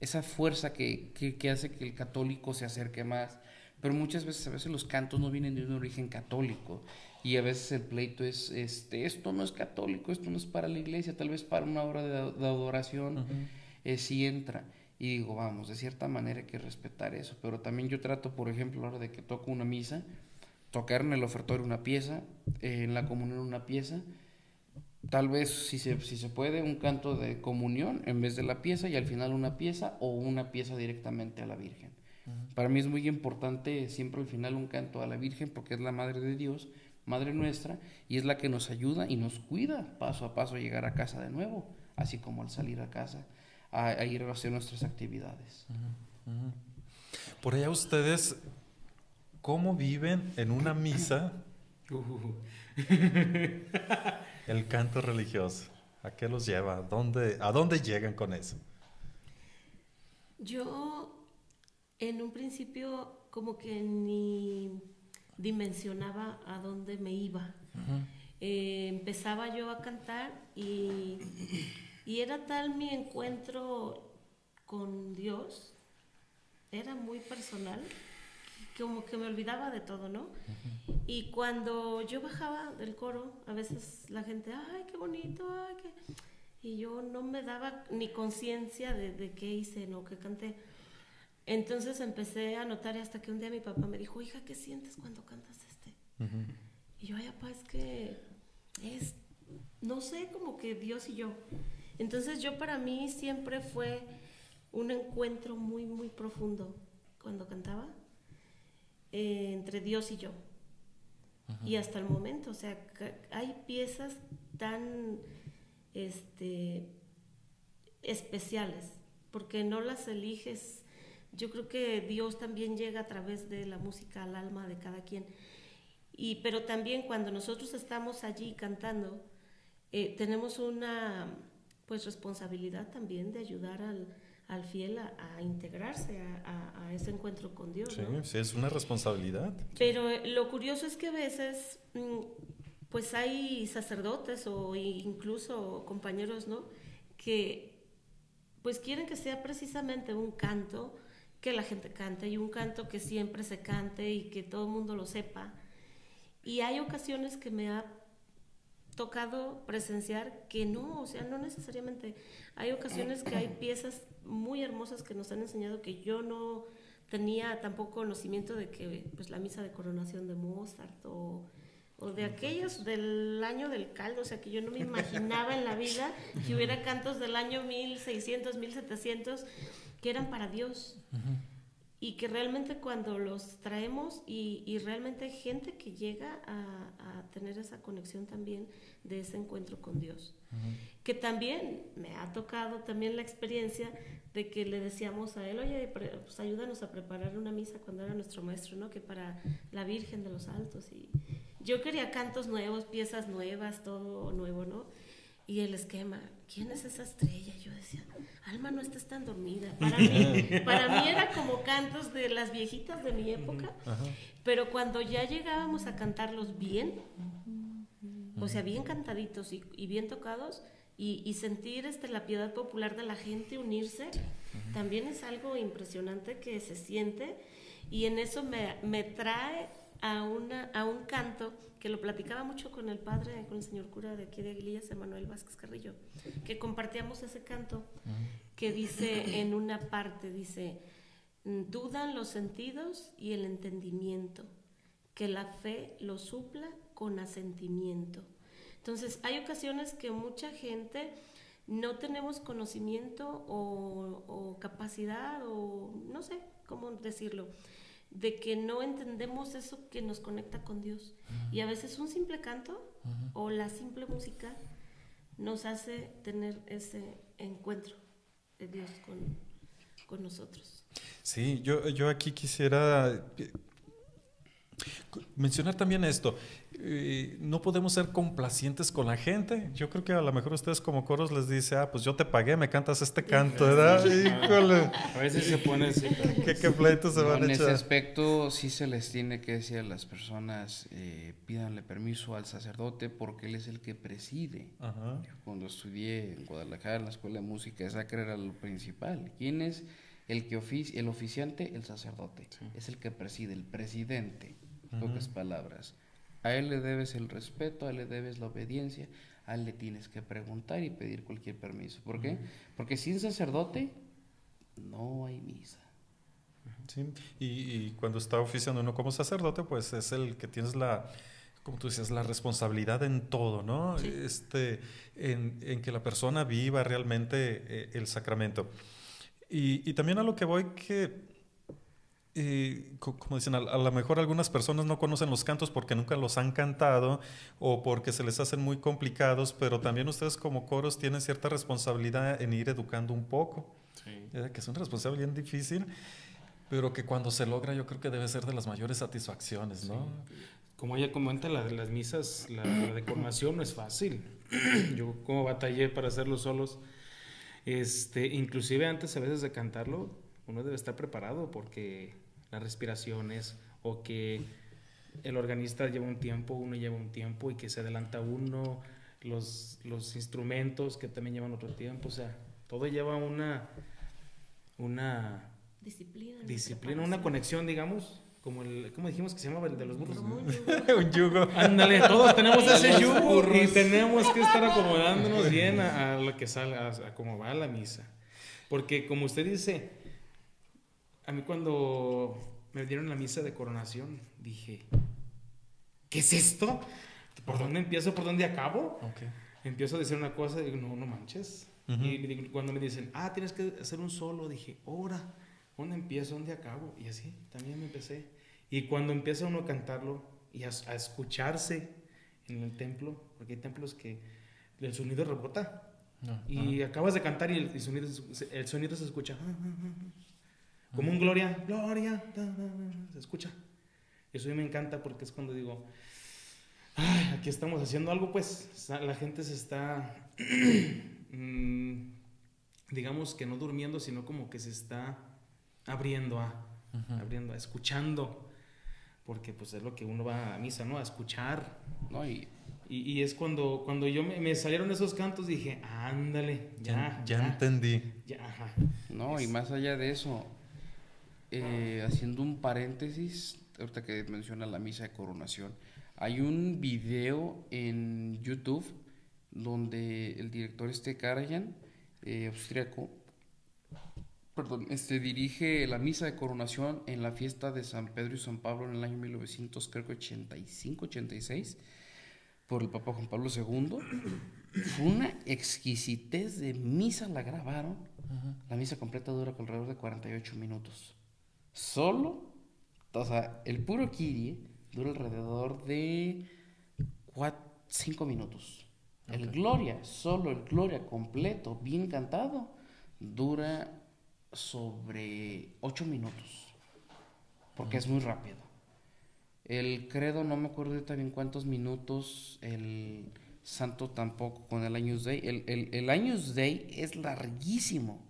esa fuerza que hace que el católico se acerque más, pero muchas veces, a veces los cantos no vienen de un origen católico, y a veces el pleito es, esto no es católico, esto no es para la iglesia, tal vez para una hora de adoración, sí entra. Y digo, vamos, de cierta manera hay que respetar eso, pero también yo trato, por ejemplo, a la hora de que toco una misa, tocar en el ofertorio una pieza, en la comunión una pieza, tal vez, si se puede, un canto de comunión en vez de la pieza, y al final una pieza, o una pieza directamente a la Virgen. Para mí es muy importante siempre al final un canto a la Virgen, porque es la Madre de Dios, Madre nuestra, y es la que nos ayuda y nos cuida paso a paso a llegar a casa de nuevo, así como al salir a casa, a ir a hacer nuestras actividades. Por allá ustedes, ¿cómo viven en una misa el canto religioso? ¿A qué los lleva? ¿A dónde llegan con eso? Yo en un principio como que ni dimensionaba a dónde me iba. Empezaba yo a cantar y era tal mi encuentro con Dios, era muy personal, como que me olvidaba de todo, ¿no? Y cuando yo bajaba del coro, a veces la gente, ay, qué bonito, ay, qué... Y yo no me daba ni conciencia de qué hice, no, qué canté. Entonces empecé a notar, y hasta que un día mi papá me dijo, hija, ¿qué sientes cuando cantas este? Y yo, ay, papá, es que es, no sé, como que Dios y yo. Entonces yo, para mí siempre fue un encuentro muy, muy profundo cuando cantaba, entre Dios y yo. Y hasta el momento, o sea, hay piezas tan especiales, porque no las eliges. Yo creo que Dios también llega a través de la música al alma de cada quien. Pero también cuando nosotros estamos allí cantando, tenemos una pues responsabilidad también de ayudar al fiel a integrarse a ese encuentro con Dios, sí, ¿no? Sí, es una responsabilidad. Pero lo curioso es que a veces pues hay sacerdotes o incluso compañeros, ¿no?, que pues quieren que sea precisamente un canto que la gente cante, y un canto que siempre se cante y que todo el mundo lo sepa. Y hay ocasiones que me ha tocado presenciar que no, o sea, no necesariamente. Hay ocasiones que hay piezas muy hermosas que nos han enseñado, que yo no tenía tampoco conocimiento de, que pues la misa de coronación de Mozart o de aquellos del año del caldo, o sea, que yo no me imaginaba en la vida que hubiera cantos del año 1600, 1700 que eran para Dios. Y que realmente cuando los traemos, y realmente hay gente que llega a tener esa conexión también de ese encuentro con Dios. Que también me ha tocado también la experiencia de que le decíamos a él, oye, pues ayúdanos a preparar una misa cuando era nuestro maestro, ¿no?, que para la Virgen de los Altos. Y yo quería cantos nuevos, piezas nuevas, todo nuevo, ¿no? Y el esquema, ¿quién es esa estrella? Yo decía, Alma, no estés tan dormida. Para mí era como cantos de las viejitas de mi época. Pero cuando ya llegábamos a cantarlos bien, o sea, bien cantaditos y bien tocados, y sentir la piedad popular de la gente unirse, también es algo impresionante que se siente, y en eso me trae a un canto que lo platicaba mucho con el padre, con el señor cura de aquí de Aguilillas, Emanuel Vázquez Carrillo, que compartíamos ese canto, que dice en una parte, dice, dudan los sentidos y el entendimiento, que la fe lo supla con asentimiento. Entonces, hay ocasiones que mucha gente no tenemos conocimiento o capacidad, o no sé cómo decirlo, de que no entendemos eso que nos conecta con Dios. Y a veces un simple canto o la simple música nos hace tener ese encuentro de Dios con nosotros. Sí, yo aquí quisiera mencionar también esto. No podemos ser complacientes con la gente. Yo creo que a lo mejor ustedes como coros les dice, pues yo te pagué, me cantas este canto, ¿verdad? Híjole. A veces se pone así. ¿Qué pleitos se van a echar? En ese aspecto sí se les tiene que decir a las personas, pídanle permiso al sacerdote porque él es el que preside. Ajá. Yo cuando estudié en Guadalajara en la Escuela de Música sacra era lo principal. ¿Quién es el oficiante? El sacerdote. Sí. Es el que preside, el presidente. Pocas palabras. A él le debes el respeto, a él le debes la obediencia, a él le tienes que preguntar y pedir cualquier permiso. ¿Por qué? Porque sin sacerdote no hay misa. Sí, y cuando está oficiando uno como sacerdote, pues es el que tienes como tú dices, la responsabilidad en todo, ¿no? Sí. En que la persona viva realmente el sacramento. Y también a lo que voy que... como dicen, a lo mejor algunas personas no conocen los cantos porque nunca los han cantado o porque se les hacen muy complicados, pero también ustedes como coros tienen cierta responsabilidad en ir educando un poco, sí. Que es una responsabilidad bien difícil, pero que cuando se logra yo creo que debe ser de las mayores satisfacciones, ¿no? Sí. Como ella comenta, las misas, la decoronación no es fácil. Yo como batallé para hacerlo solos, inclusive antes a veces de cantarlo, uno debe estar preparado porque las respiraciones o que el organista lleva un tiempo, uno lleva un tiempo y que se adelanta uno, los instrumentos que también llevan otro tiempo, o sea, todo lleva una disciplina, una conexión, digamos, como ¿cómo dijimos que se llamaba el de los burros? Un yugo. Ándale, todos tenemos ese yugo y tenemos que estar acomodándonos bien a lo que salga, a cómo va la misa. Porque como usted dice, a mí cuando me dieron la misa de coronación, dije, ¿qué es esto? ¿Por dónde empiezo? ¿Por dónde acabo? Okay. Empiezo a decir una cosa y digo, no manches. Y cuando me dicen, tienes que hacer un solo, dije, ahora, ¿dónde empiezo? ¿Dónde acabo? Y así también me empecé. Y cuando empieza uno a cantarlo y a escucharse en el templo, porque hay templos que el sonido rebota. Y acabas de cantar y el sonido se escucha. Como un gloria, se escucha. Eso a mí me encanta porque es cuando digo, aquí estamos haciendo algo, pues la gente se está, digamos que no durmiendo, sino como que se está abriendo a escuchando, porque pues es lo que uno va a misa, ¿no? A escuchar, ¿no? Y es cuando yo me salieron esos cantos, dije, ándale, ya entendí. Ya, No, y más allá de eso, haciendo un paréntesis, ahorita que menciona la misa de coronación, hay un video en YouTube donde el director Karajan, austriaco, dirige la misa de coronación en la fiesta de San Pedro y San Pablo en el año 1985-86 por el Papa Juan Pablo II. Fue una exquisitez de misa, la grabaron. La misa completa dura alrededor de 48 minutos. Solo, o sea, el puro Kyrie dura alrededor de 5 minutos. Okay. Solo el Gloria completo, bien cantado, dura sobre 8 minutos, porque es muy rápido. El credo no me acuerdo ahorita bien cuántos minutos, el santo tampoco, con el Agnus Dei. El Agnus Dei es larguísimo.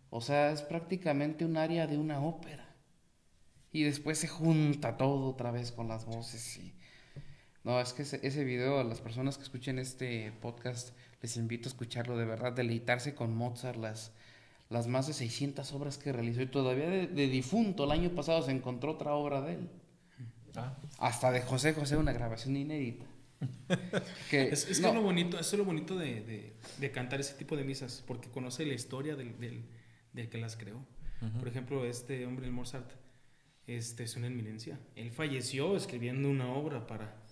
O sea, es prácticamente un área de una ópera. Y después se junta todo otra vez con las voces. No, es que ese video, a las personas que escuchen este podcast, les invito a escucharlo, de verdad, deleitarse con Mozart, las más de 600 obras que realizó. Y todavía de difunto, el año pasado se encontró otra obra de él. Hasta de José José, una grabación inédita. Es que eso es lo bonito de cantar ese tipo de misas, porque conoce la historia del que las creó. Por ejemplo, este hombre, el Mozart, es una eminencia. Él falleció escribiendo una obra para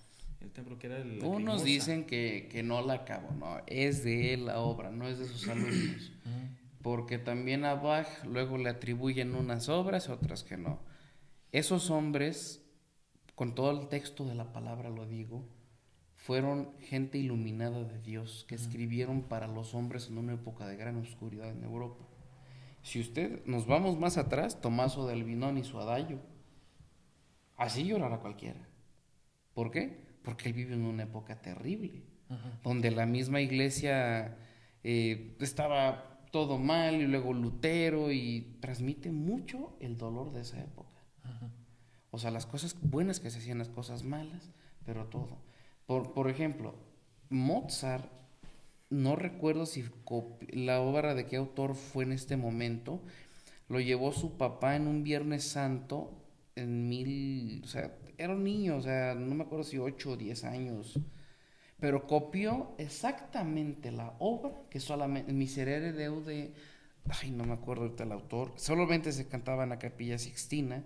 el templo que era el... Unos dicen que no la acabó, no, es de él la obra, no es de sus alumnos. Porque también a Bach luego le atribuyen unas obras, otras que no. Esos hombres, con todo el texto de la palabra lo digo, fueron gente iluminada de Dios, que escribieron para los hombres en una época de gran oscuridad en Europa. Si nos vamos más atrás, Tommaso del Albinoni y su Adagio, así llorará cualquiera. ¿Por qué? Porque él vive en una época terrible, donde la misma iglesia estaba todo mal, y luego Lutero, y transmite mucho el dolor de esa época. O sea, las cosas buenas que se hacían, las cosas malas, pero todo. Por ejemplo, Mozart, no recuerdo si la obra de qué autor fue en este momento, lo llevó su papá en un Viernes Santo o sea, era un niño, o sea, no me acuerdo si 8 o 10 años, pero copió exactamente la obra que solamente Miserere Deude, no me acuerdo ahorita el autor, solamente se cantaba en la Capilla Sixtina,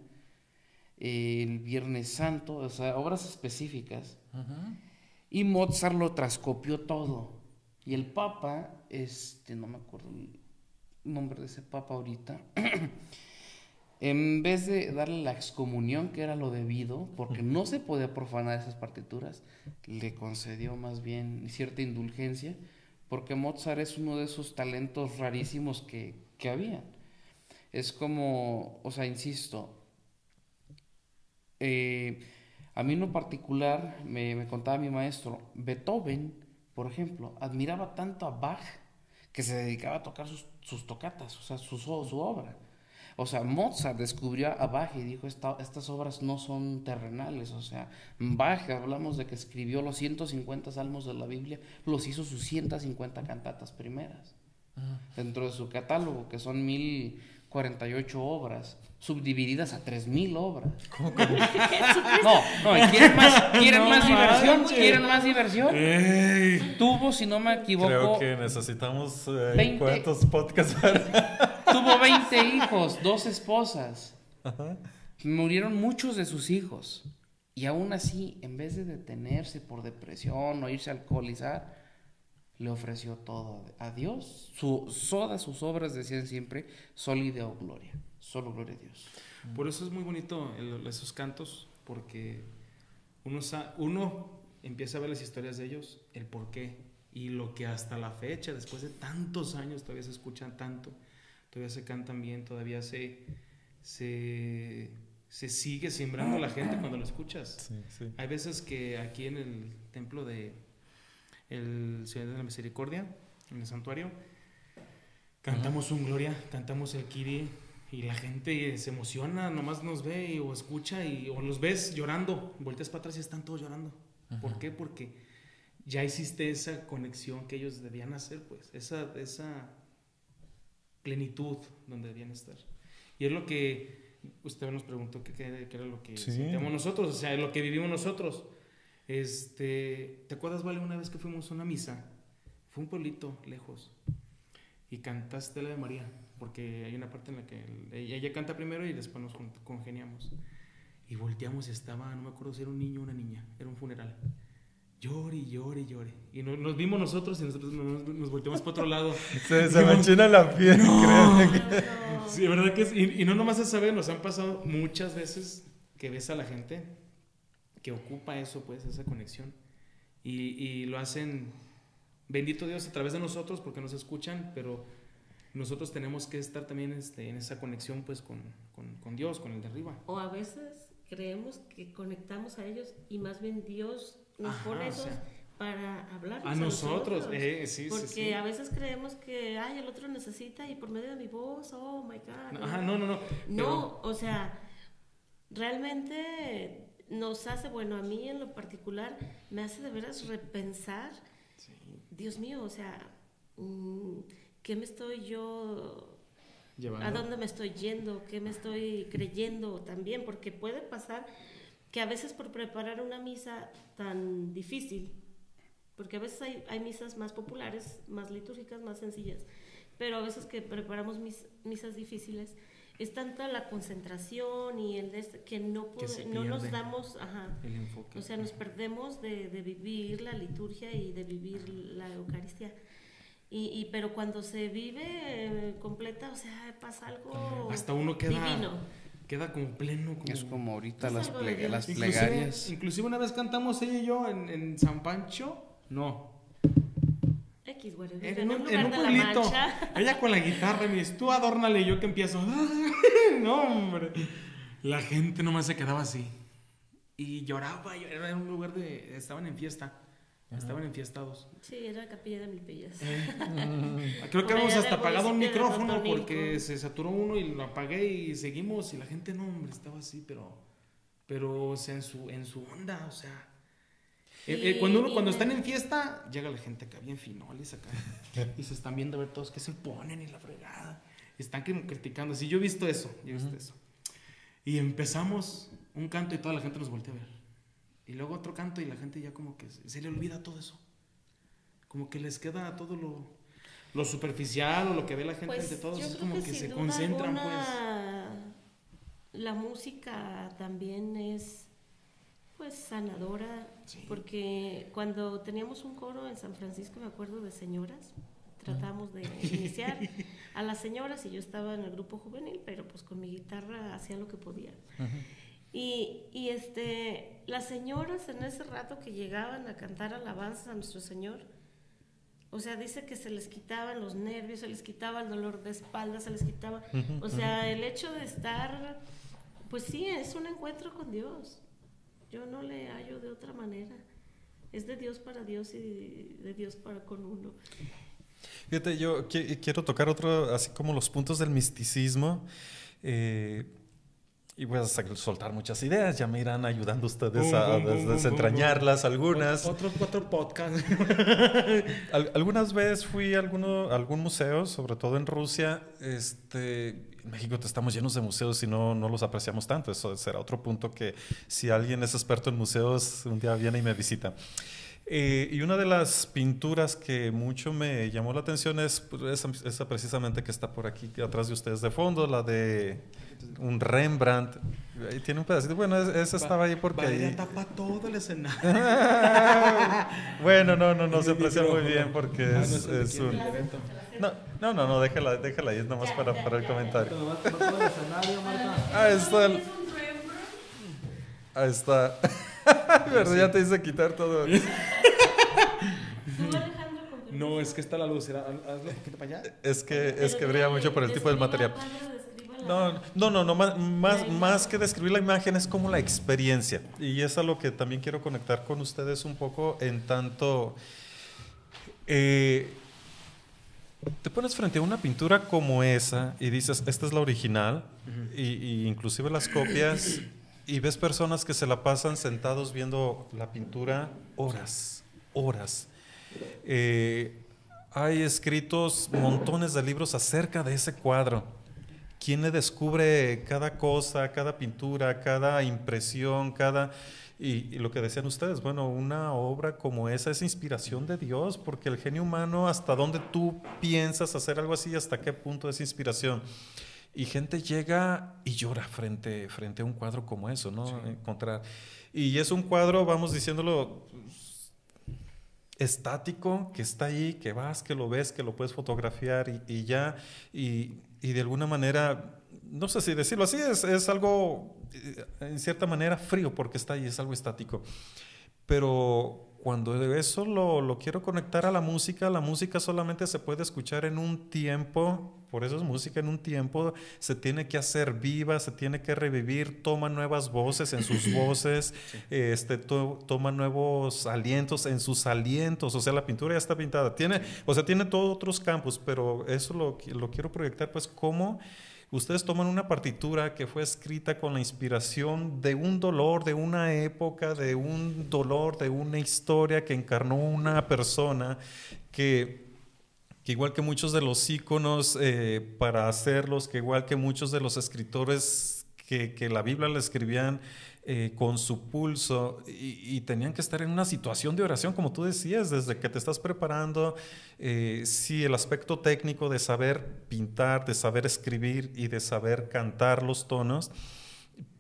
el Viernes Santo, o sea, obras específicas. Y Mozart lo transcopió todo. Y el Papa, no me acuerdo el nombre de ese Papa ahorita, en vez de darle la excomunión, que era lo debido, porque no se podía profanar esas partituras, le concedió más bien cierta indulgencia, porque Mozart es uno de esos talentos rarísimos que había. Es como, o sea, insisto, a mí en lo particular, me contaba mi maestro, Beethoven, por ejemplo, admiraba tanto a Bach que se dedicaba a tocar sus tocatas, o sea, su obra. O sea, Mozart descubrió a Bach y dijo, estas obras no son terrenales. O sea, Bach, hablamos de que escribió los 150 salmos de la Biblia, los hizo sus 150 cantatas primeras. Dentro de su catálogo, que son 1048 obras, subdivididas a 3000 obras. ¿Cómo? No, ¿quieren más diversión? ¿Quieren más diversión? Tuvo, si no me equivoco, creo que necesitamos 20, ¿cuántos podcasts? Tuvo 20 hijos, 2 esposas. Murieron muchos de sus hijos. Y aún así, en vez de detenerse por depresión o irse a alcoholizar, le ofreció todo a Dios. Todas sus obras decían siempre, Soli Deo Gloria, solo gloria a Dios. Por eso es muy bonito esos cantos, porque uno empieza a ver las historias de ellos, el porqué, y lo que hasta la fecha, después de tantos años, todavía se escuchan tanto, todavía se cantan bien, todavía se sigue sembrando la gente cuando lo escuchas. Sí. Hay veces que aquí en el templo de el Señor de la Misericordia, en el santuario, cantamos un Gloria, cantamos el Kyrie, y la gente se emociona, nomás nos ve o escucha, o los ves llorando, volteas para atrás y están todos llorando. ¿Por qué? Porque ya hiciste esa conexión que ellos debían hacer, pues, esa plenitud donde debían estar. Y es lo que usted nos preguntó, qué era lo que sentíamos nosotros, o sea, lo que vivimos nosotros. ¿Te acuerdas, Vale, una vez que fuimos a una misa? Fue un pueblito lejos y cantaste la de María, porque hay una parte en la que ella canta primero y después nos congeniamos, y volteamos y estaba, no me acuerdo si era un niño o una niña, era un funeral, llore, y nos vimos nosotros y nosotros nos volteamos para otro lado. Se me enchina la piel. No. Sí, verdad que y no nomás es saber, nos han pasado muchas veces que ves a la gente que ocupa eso, pues, esa conexión, y lo hacen, bendito Dios, a través de nosotros, porque nos escuchan, pero nosotros tenemos que estar también en esa conexión, pues, con Dios, con el de arriba. O a veces creemos que conectamos a ellos y más bien Dios nos pone esos para hablar a nosotros. Sí, porque a veces creemos que el otro necesita, y por medio de mi voz, oh my God. No. No, o sea, realmente nos hace, bueno, a mí en lo particular me hace de veras repensar, Dios mío, o sea, ¿qué me estoy yo llevando? ¿A dónde me estoy yendo? ¿Qué me estoy creyendo también? Porque puede pasar que a veces por preparar una misa tan difícil, porque a veces hay misas más populares, más litúrgicas, más sencillas, pero a veces que preparamos misas difíciles, es tanta la concentración y que no nos damos el enfoque. O sea, nos perdemos de vivir la liturgia y de vivir la Eucaristía. Pero cuando se vive completa, o sea, pasa algo hasta uno divino. Queda como pleno. Es como ahorita Es las plegarias. Inclusive una vez cantamos ella y yo en San Pancho. No. En un lugar de pueblito. La Mancha. Ella con la guitarra y me dice, tú adórnale, y yo que empiezo. No, hombre. La gente nomás se quedaba así. Y lloraba. Era en un lugar estaban en fiesta. Estaban enfiestados. Sí, era la Capilla de Milpillas. Creo que habíamos hasta apagado un municipio de micrófono Totonilco. porque se saturó uno y lo apagué y seguimos. Y la gente, no, hombre, estaba así, pero o sea, en su onda, o sea. Cuando están en fiesta, llega la gente acá bien finoles acá. Y se están viendo a ver todos qué se ponen y la fregada. Están criticando. Sí, yo he visto eso. Y empezamos un canto y toda la gente nos voltea a ver. Y luego otro canto y la gente ya como que se le olvida todo eso. Como que les queda todo lo superficial o lo que ve la gente Pues, de todos. yo Es creo como que se concentran, La música también es pues sanadora, Sí. porque cuando teníamos un coro en San Francisco, me acuerdo de señoras, tratamos de iniciar a las señoras y yo estaba en el grupo juvenil, pero pues con mi guitarra hacía lo que podía. Y las señoras en ese rato que llegaban a cantar alabanzas a nuestro Señor, o sea, dice que se les quitaban los nervios, se les quitaba el dolor de espalda, se les quitaba, o sea, el hecho de estar, pues sí, es un encuentro con Dios. Yo no le hallo de otra manera. Es de Dios para Dios y de Dios para con uno. Fíjate, yo quiero tocar otro, así como los puntos del misticismo. Y voy a soltar muchas ideas, ya me irán ayudando ustedes a desentrañarlas algunas. Otros 4 podcasts. Algunas veces fui a algún museo, sobre todo en Rusia. En México estamos llenos de museos y no los apreciamos tanto. Eso será otro punto que si alguien es experto en museos, un día viene y me visita. Y una de las pinturas que mucho me llamó la atención es esa precisamente que está por aquí atrás de ustedes de fondo, la de un Rembrandt. Ahí tiene un pedacito. Bueno, esa estaba ahí porque ahí tapa todo el escenario. Bueno, no se aprecia muy bien porque es un... No, déjala ahí, es nomás para el comentario. Ahí está. ¿Verdad? Ya te hice quitar todo. No, es que está la luz. Hazlo un poquito para allá. Es que brilla mucho por el tipo de material. No, más que describir la imagen es como la experiencia. Y es a lo que también quiero conectar con ustedes un poco, en tanto te pones frente a una pintura como esa y dices, esta es la original, y inclusive las copias, y ves personas que se la pasan sentados viendo la pintura horas. Hay escritos montones de libros acerca de ese cuadro. ¿Quién le descubre cada cosa, cada pintura, cada impresión, y lo que decían ustedes? Bueno, una obra como esa es inspiración de Dios, porque el genio humano, hasta dónde tú piensas hacer algo así, hasta qué punto es inspiración. Y gente llega y llora frente a un cuadro como eso, ¿no? Sí. Y es un cuadro, vamos diciéndolo, estático, que está ahí, que vas, que lo ves, que lo puedes fotografiar y ya, y de alguna manera, no sé si decirlo así, es algo en cierta manera frío porque está ahí, es algo estático. Pero cuando eso lo quiero conectar a la música solamente se puede escuchar en un tiempo, por eso es música, en un tiempo se tiene que hacer viva, se tiene que revivir, toma nuevas voces en sus voces, toma nuevos alientos en sus alientos, o sea, la pintura ya está pintada, tiene todos otros campos, pero eso lo quiero proyectar, pues, cómo ustedes toman una partitura que fue escrita con la inspiración de un dolor, de una época, de un dolor, de una historia que encarnó una persona que igual que muchos de los íconos para hacerlos, que igual que muchos de los escritores que la Biblia le escribían, con su pulso y tenían que estar en una situación de oración, como tú decías, desde que te estás preparando, sí, el aspecto técnico de saber pintar, de saber escribir y de saber cantar los tonos,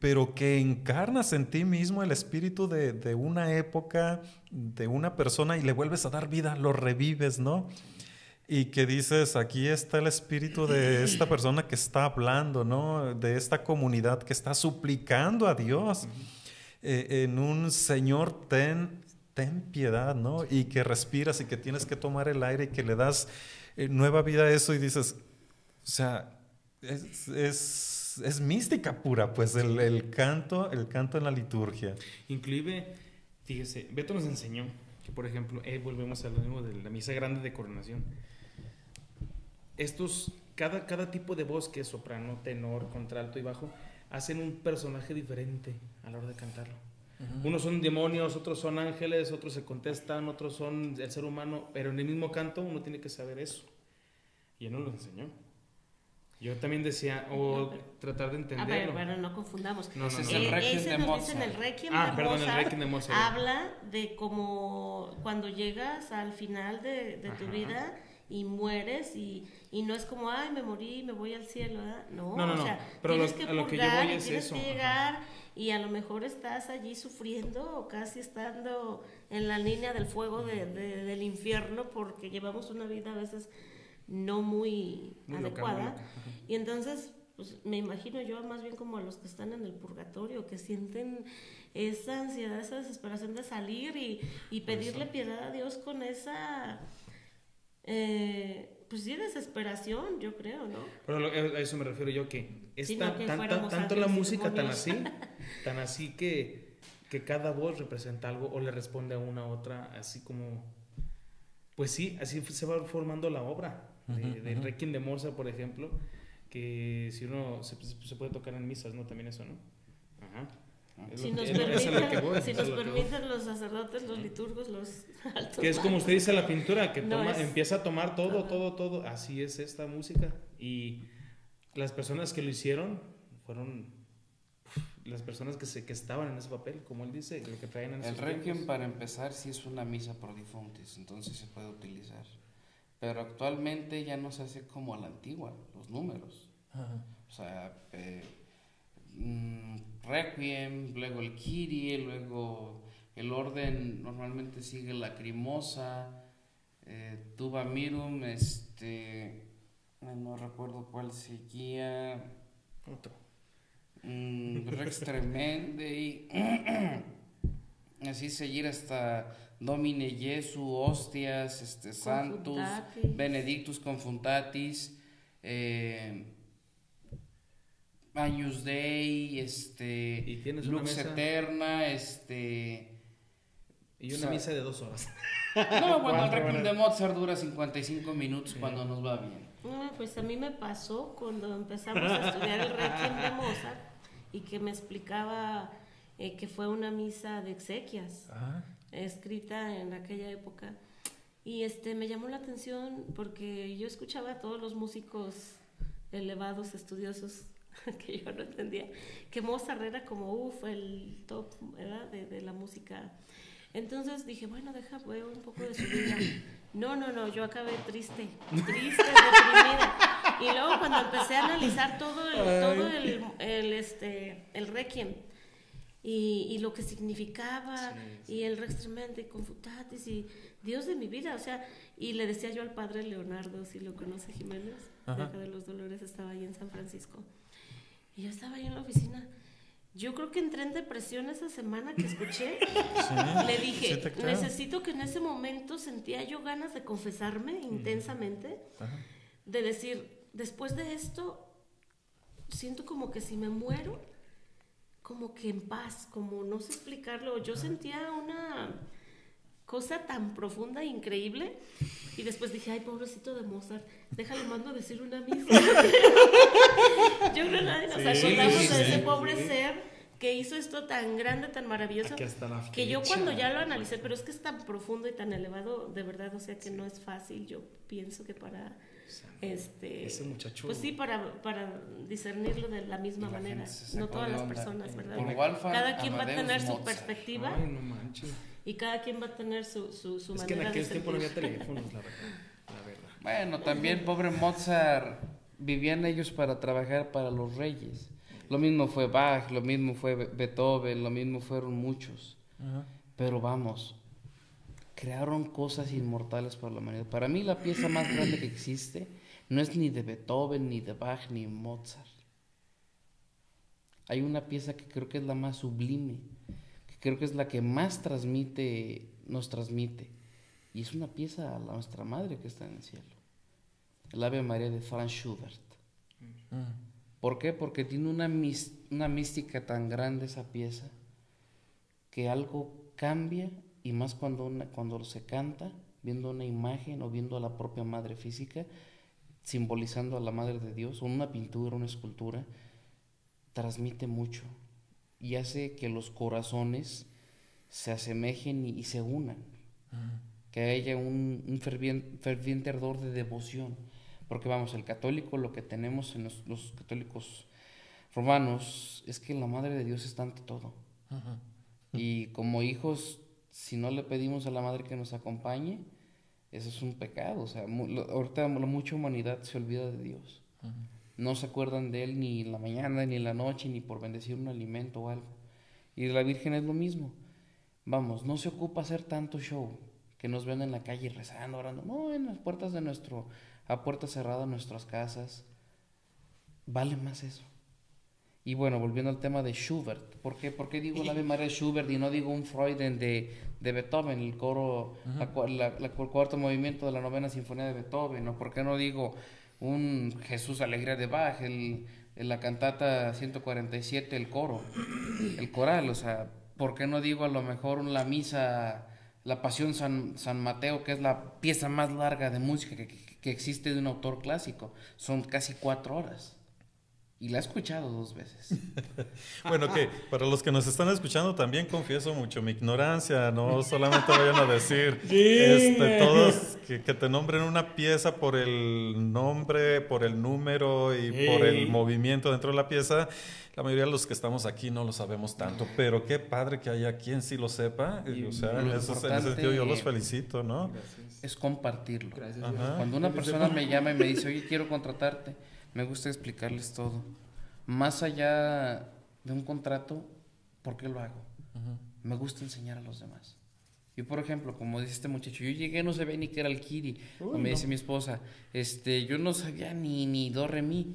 pero que encarnas en ti mismo el espíritu de una época, de una persona y le vuelves a dar vida, lo revives, ¿no? Y que dices, aquí está el espíritu de esta persona que está hablando, ¿no? De esta comunidad que está suplicando a Dios en un Señor, ten piedad, ¿no? Y que respiras y que tienes que tomar el aire y que le das nueva vida a eso y dices, o sea, es mística pura, pues el canto en la liturgia. Inclusive, fíjese, Beto nos enseñó que, por ejemplo, volvemos a lo mismo de la misa grande de coronación. Cada tipo de voz, que es soprano, tenor, contralto y bajo, hacen un personaje diferente a la hora de cantarlo. Unos son demonios, otros son ángeles, otros se contestan, otros son el ser humano, pero en el mismo canto uno tiene que saber eso. Y él nos lo enseñó. Yo también decía, tratar de entenderlo. A ver, bueno, no confundamos. No. Es el Requiem de Mozart. El Requiem el Requiem de Mozart. Habla de cómo cuando llegas al final de tu vida y mueres y no es como, ay, me morí, me voy al cielo, ¿verdad? No, o sea, pero tienes que lo que yo purgar voy y es tienes eso. que llegar y a lo mejor estás allí sufriendo o casi estando en la línea del fuego del infierno porque llevamos una vida a veces no muy adecuada. Loca. Y entonces, pues, me imagino yo más bien como a los que están en el purgatorio, que sienten esa ansiedad, esa desesperación de salir y pedirle piedad a Dios con esa, pues sí, desesperación, yo creo, ¿no? Pero a eso me refiero yo, que es tanto la música tan así que cada voz representa algo o le responde a una otra, así como, pues sí, así se va formando la obra. Del Requiem de Mozart, por ejemplo, que si uno se puede tocar en misas, ¿no? También eso, ¿no? Ajá. Si nos permiten los sacerdotes, los liturgos, los altos. Que es como usted dice la pintura, que no empieza a tomar todo. Así es esta música. Y las personas que lo hicieron fueron las personas que estaban en ese papel, como él dice, lo que traen en el esos Requiem, tiempos. para empezar, sí es una misa pro difuntis, entonces se puede utilizar. Pero actualmente ya no se hace como a la antigua, los números. O sea, Requiem, luego el Kyrie, luego el orden normalmente sigue Lacrimosa, Tuba Mirum, no recuerdo cuál seguía, Otro. Rex Tremendei, así seguir hasta Domine Jesu, Hostias, Santus, Benedictus Confutatis, Agnus Dei, Lux Eterna, y una misa de 2 horas. No, bueno, el Requiem de Mozart dura 55 minutos cuando nos va bien. Pues a mí me pasó cuando empezamos a estudiar el Requiem de Mozart y que me explicaba que fue una misa de exequias. Escrita en aquella época y me llamó la atención porque yo escuchaba a todos los músicos elevados, estudiosos, que yo no entendía, que Mozart era como el top, ¿verdad? de la música. Entonces dije, bueno, veo un poco de su vida. No, yo acabé triste, deprimida. Y luego cuando empecé a analizar todo el Requiem y lo que significaba, y el Rex Tremendei, Confutatis, y Dios de mi vida, o sea, y le decía yo al padre Leonardo, si lo conoce, Jiménez, de acá de los Dolores, estaba ahí en San Francisco, y yo estaba ahí en la oficina. Yo creo que entré en depresión esa semana que escuché. Le dije, necesito, que en ese momento sentía yo ganas de confesarme intensamente, de decir, después de esto, siento como que si me muero, como que en paz, como no sé explicarlo. Yo sentía una cosa tan profunda e increíble, y después dije, ay, pobrecito de Mozart, déjale, mando a decir una misa. Yo creo que nadie nos acordamos de ese pobre ser que hizo esto tan grande, tan maravilloso, que yo cuando ya lo analicé, pero es que es tan profundo y tan elevado, de verdad, o sea que no es fácil. Yo pienso que para Ese muchacho. Pues sí, para discernirlo de la misma manera. No todas las personas, ¿verdad? Por Wolfgang Cada quien va a Amadeus tener su Mozart. perspectiva. Ay, no manches. Y cada quien va a tener su Es manera que en aquel de tiempo no sentir. había teléfonos, la verdad. Bueno, también pobre Mozart, vivían ellos para trabajar para los reyes. Lo mismo fue Bach, lo mismo fue Beethoven, lo mismo fueron muchos. Ajá. Pero vamos, crearon cosas inmortales para la humanidad. Para mí la pieza más grande que existe no es ni de Beethoven, ni de Bach, ni Mozart. Hay una pieza que creo que es la más sublime, que creo que es la que más nos transmite. Y es una pieza a nuestra madre que está en el cielo. El Ave María de Franz Schubert. ¿Por qué? Porque tiene una mística tan grande esa pieza que algo cambia, y más cuando se canta, viendo una imagen o viendo a la propia madre física, simbolizando a la Madre de Dios, o una pintura, una escultura, transmite mucho y hace que los corazones se asemejen y se unan, que haya un ferviente ardor de devoción. Porque vamos, el católico, lo que tenemos en los católicos romanos es que la Madre de Dios está ante todo. Y como hijos, si no le pedimos a la Madre que nos acompañe, eso es un pecado. O sea, ahorita mucha humanidad se olvida de Dios. No se acuerdan de Él ni en la mañana, ni en la noche, ni por bendecir un alimento o algo. Y de la Virgen es lo mismo. Vamos, no se ocupa hacer tanto show, que nos ven en la calle rezando, orando. No, en las puertas a puerta cerrada en nuestras casas. Vale más eso. Y bueno, volviendo al tema de Schubert, ¿por qué digo el Ave María de Schubert y no digo un Freuden de Beethoven, el coro, el cuarto movimiento de la novena sinfonía de Beethoven? ¿O por qué no digo un Jesús Alegría de Bach, la cantata 147, el coral? O sea, ¿por qué no digo a lo mejor la misa, la Pasión San Mateo, que es la pieza más larga de música que existe de un autor clásico? Son casi 4 horas. Y la he escuchado 2 veces. Bueno, que para los que nos están escuchando también confieso mucho mi ignorancia, no solamente vayan a decir todos que te nombren una pieza por el nombre, por el número y por el movimiento dentro de la pieza. La mayoría de los que estamos aquí no lo sabemos tanto, pero qué padre que haya quien sí lo sepa. O sea, en ese sentido yo los felicito, ¿no? Gracias. Es compartirlo. Gracias. Cuando una persona me llama y me dice, oye, quiero contratarte, me gusta explicarles todo. Más allá de un contrato, ¿por qué lo hago? Me gusta enseñar a los demás. Yo, por ejemplo, como dice este muchacho, yo llegué, no sabía ni qué era el kiri. Me dice mi esposa, yo no sabía ni do, re, mi.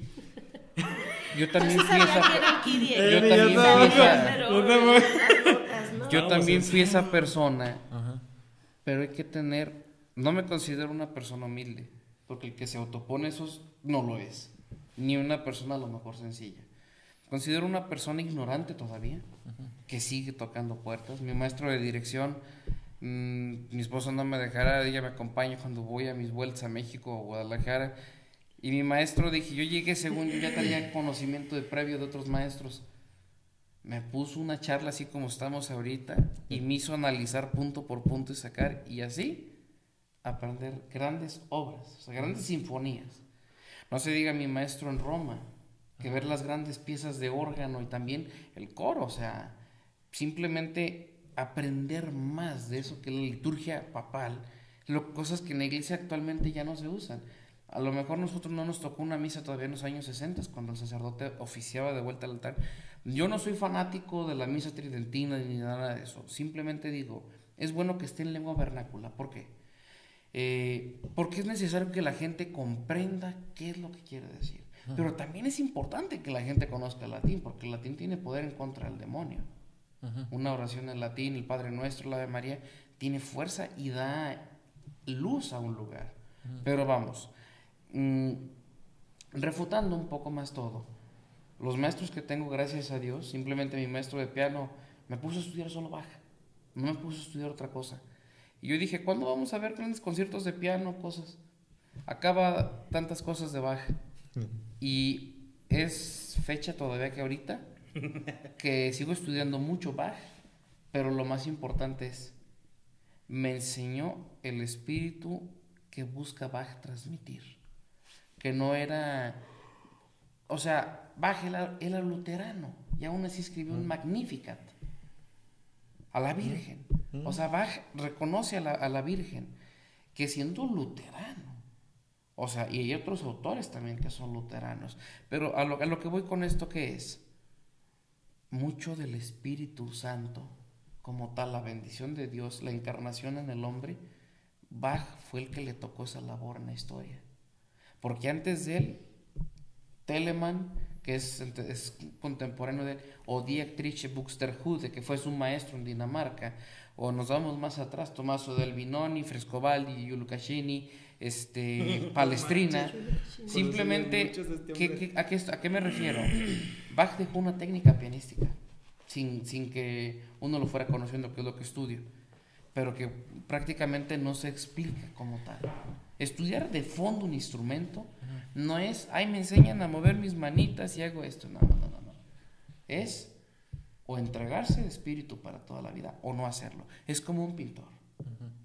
Yo también fui esa persona, pero hay que tener, no me considero una persona humilde, porque el que se autopone eso no lo es, ni una persona a lo mejor sencilla. Considero una persona ignorante todavía, que sigue tocando puertas. Mi maestro de dirección, mi esposa no me dejará, ella me acompaña cuando voy a mis vueltas a México o Guadalajara. Y mi maestro, dije, yo llegué según yo ya tenía conocimiento de previo de otros maestros. Me puso una charla así como estamos ahorita y me hizo analizar punto por punto y sacar, y así aprender grandes obras, o sea, grandes sinfonías. No se diga mi maestro en Roma, que ver las grandes piezas de órgano y también el coro, o sea, simplemente aprender más de eso que la liturgia papal, cosas que en la iglesia actualmente ya no se usan. A lo mejor nosotros no nos tocó una misa todavía en los años 60, cuando el sacerdote oficiaba de vuelta al altar. Yo no soy fanático de la misa tridentina ni nada de eso. Simplemente digo, es bueno que esté en lengua vernácula. ¿Por qué? Porque es necesario que la gente comprenda qué es lo que quiere decir. Pero también es importante que la gente conozca el latín, porque el latín tiene poder en contra del demonio. Una oración en latín, el Padre Nuestro, la Ave María, tiene fuerza y da luz a un lugar. Pero vamos, refutando un poco más todo, los maestros que tengo, gracias a Dios, simplemente mi maestro de piano me puso a estudiar solo Bach, no me puso a estudiar otra cosa. Y yo dije, ¿cuándo vamos a ver grandes conciertos de piano, cosas? Acaba tantas cosas de Bach. Y es fecha todavía que ahorita que sigo estudiando mucho Bach, pero lo más importante es, me enseñó el espíritu que busca Bach transmitir. que no era... O sea, Bach era luterano y aún así escribió un Magnificat a la Virgen. O sea, Bach reconoce a la Virgen que siendo luterano, o sea, y hay otros autores también que son luteranos, pero a lo que voy con esto, ¿qué es? Mucho del Espíritu Santo, como tal, la bendición de Dios, la encarnación en el hombre, Bach fue el que le tocó esa labor en la historia. Porque antes de él, Telemann, que es contemporáneo de él, o Dietrich Buxtehude, que fue su maestro en Dinamarca, o nos vamos más atrás, Tommaso del Binoni, Frescobaldi, Giulio Palestrina. Simplemente, ¿a qué me refiero? Bach dejó una técnica pianística, sin que uno lo fuera conociendo, que es lo que estudio, pero que prácticamente no se explica como tal. Estudiar de fondo un instrumento no es, ay, me enseñan a mover mis manitas y hago esto. No. Es o entregarse de espíritu para toda la vida o no hacerlo. Es como un pintor.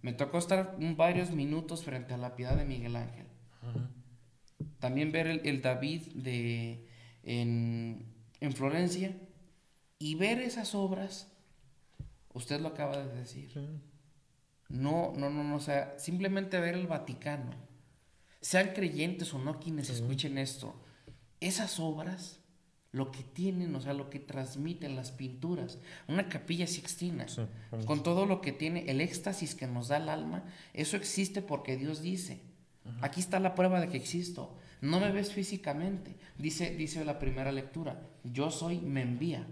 Me tocó estar varios minutos frente a la Piedad de Miguel Ángel. También ver el David en Florencia y ver esas obras. Usted lo acaba de decir. No, o sea, simplemente ver el Vaticano, sean creyentes o no quienes escuchen esto, esas obras, lo que tienen, o sea, lo que transmiten las pinturas, una Capilla Sixtina, con todo lo que tiene, el éxtasis que nos da el alma, eso existe porque Dios dice, aquí está la prueba de que existo, no me ves físicamente, dice la primera lectura, yo soy, me envía,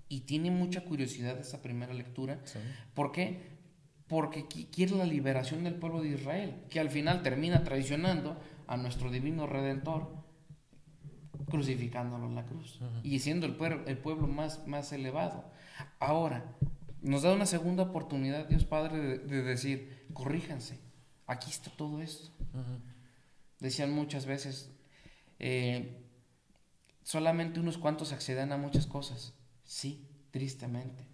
y tiene mucha curiosidad esa primera lectura, ¿por qué? Porque quiere la liberación del pueblo de Israel, que al final termina traicionando a nuestro divino Redentor, crucificándolo en la cruz, y siendo el pueblo más elevado. Ahora, nos da una segunda oportunidad Dios Padre de decir, corríjanse, aquí está todo esto. Decían muchas veces, solamente unos cuantos acceden a muchas cosas. Sí, tristemente.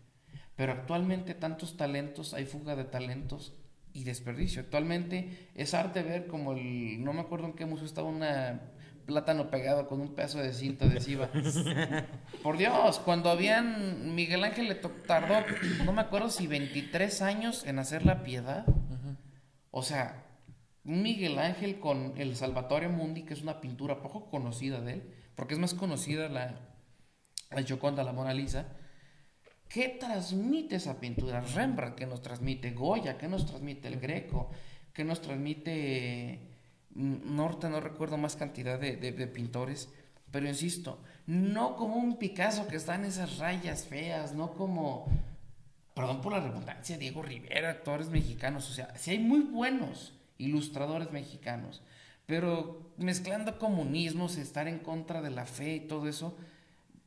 Pero actualmente tantos talentos, hay fuga de talentos y desperdicio. Actualmente es arte ver como no me acuerdo en qué museo estaba plátano pegado con un pedazo de cinta adhesiva. Por Dios, cuando Miguel Ángel le tardó, no me acuerdo si 23 años en hacer la Piedad. O sea, un Miguel Ángel con el Salvatore Mundi, que es una pintura poco conocida de él, porque es más conocida la Gioconda, la Mona Lisa. ¿Qué transmite esa pintura? Rembrandt, ¿qué nos transmite? Goya, ¿qué nos transmite? El Greco, ¿qué nos transmite? No recuerdo más cantidad de pintores, pero insisto, no como un Picasso que está en esas rayas feas, no como, perdón por la redundancia, Diego Rivera, actores mexicanos, o sea, sí hay muy buenos ilustradores mexicanos, pero mezclando comunismos, estar en contra de la fe y todo eso,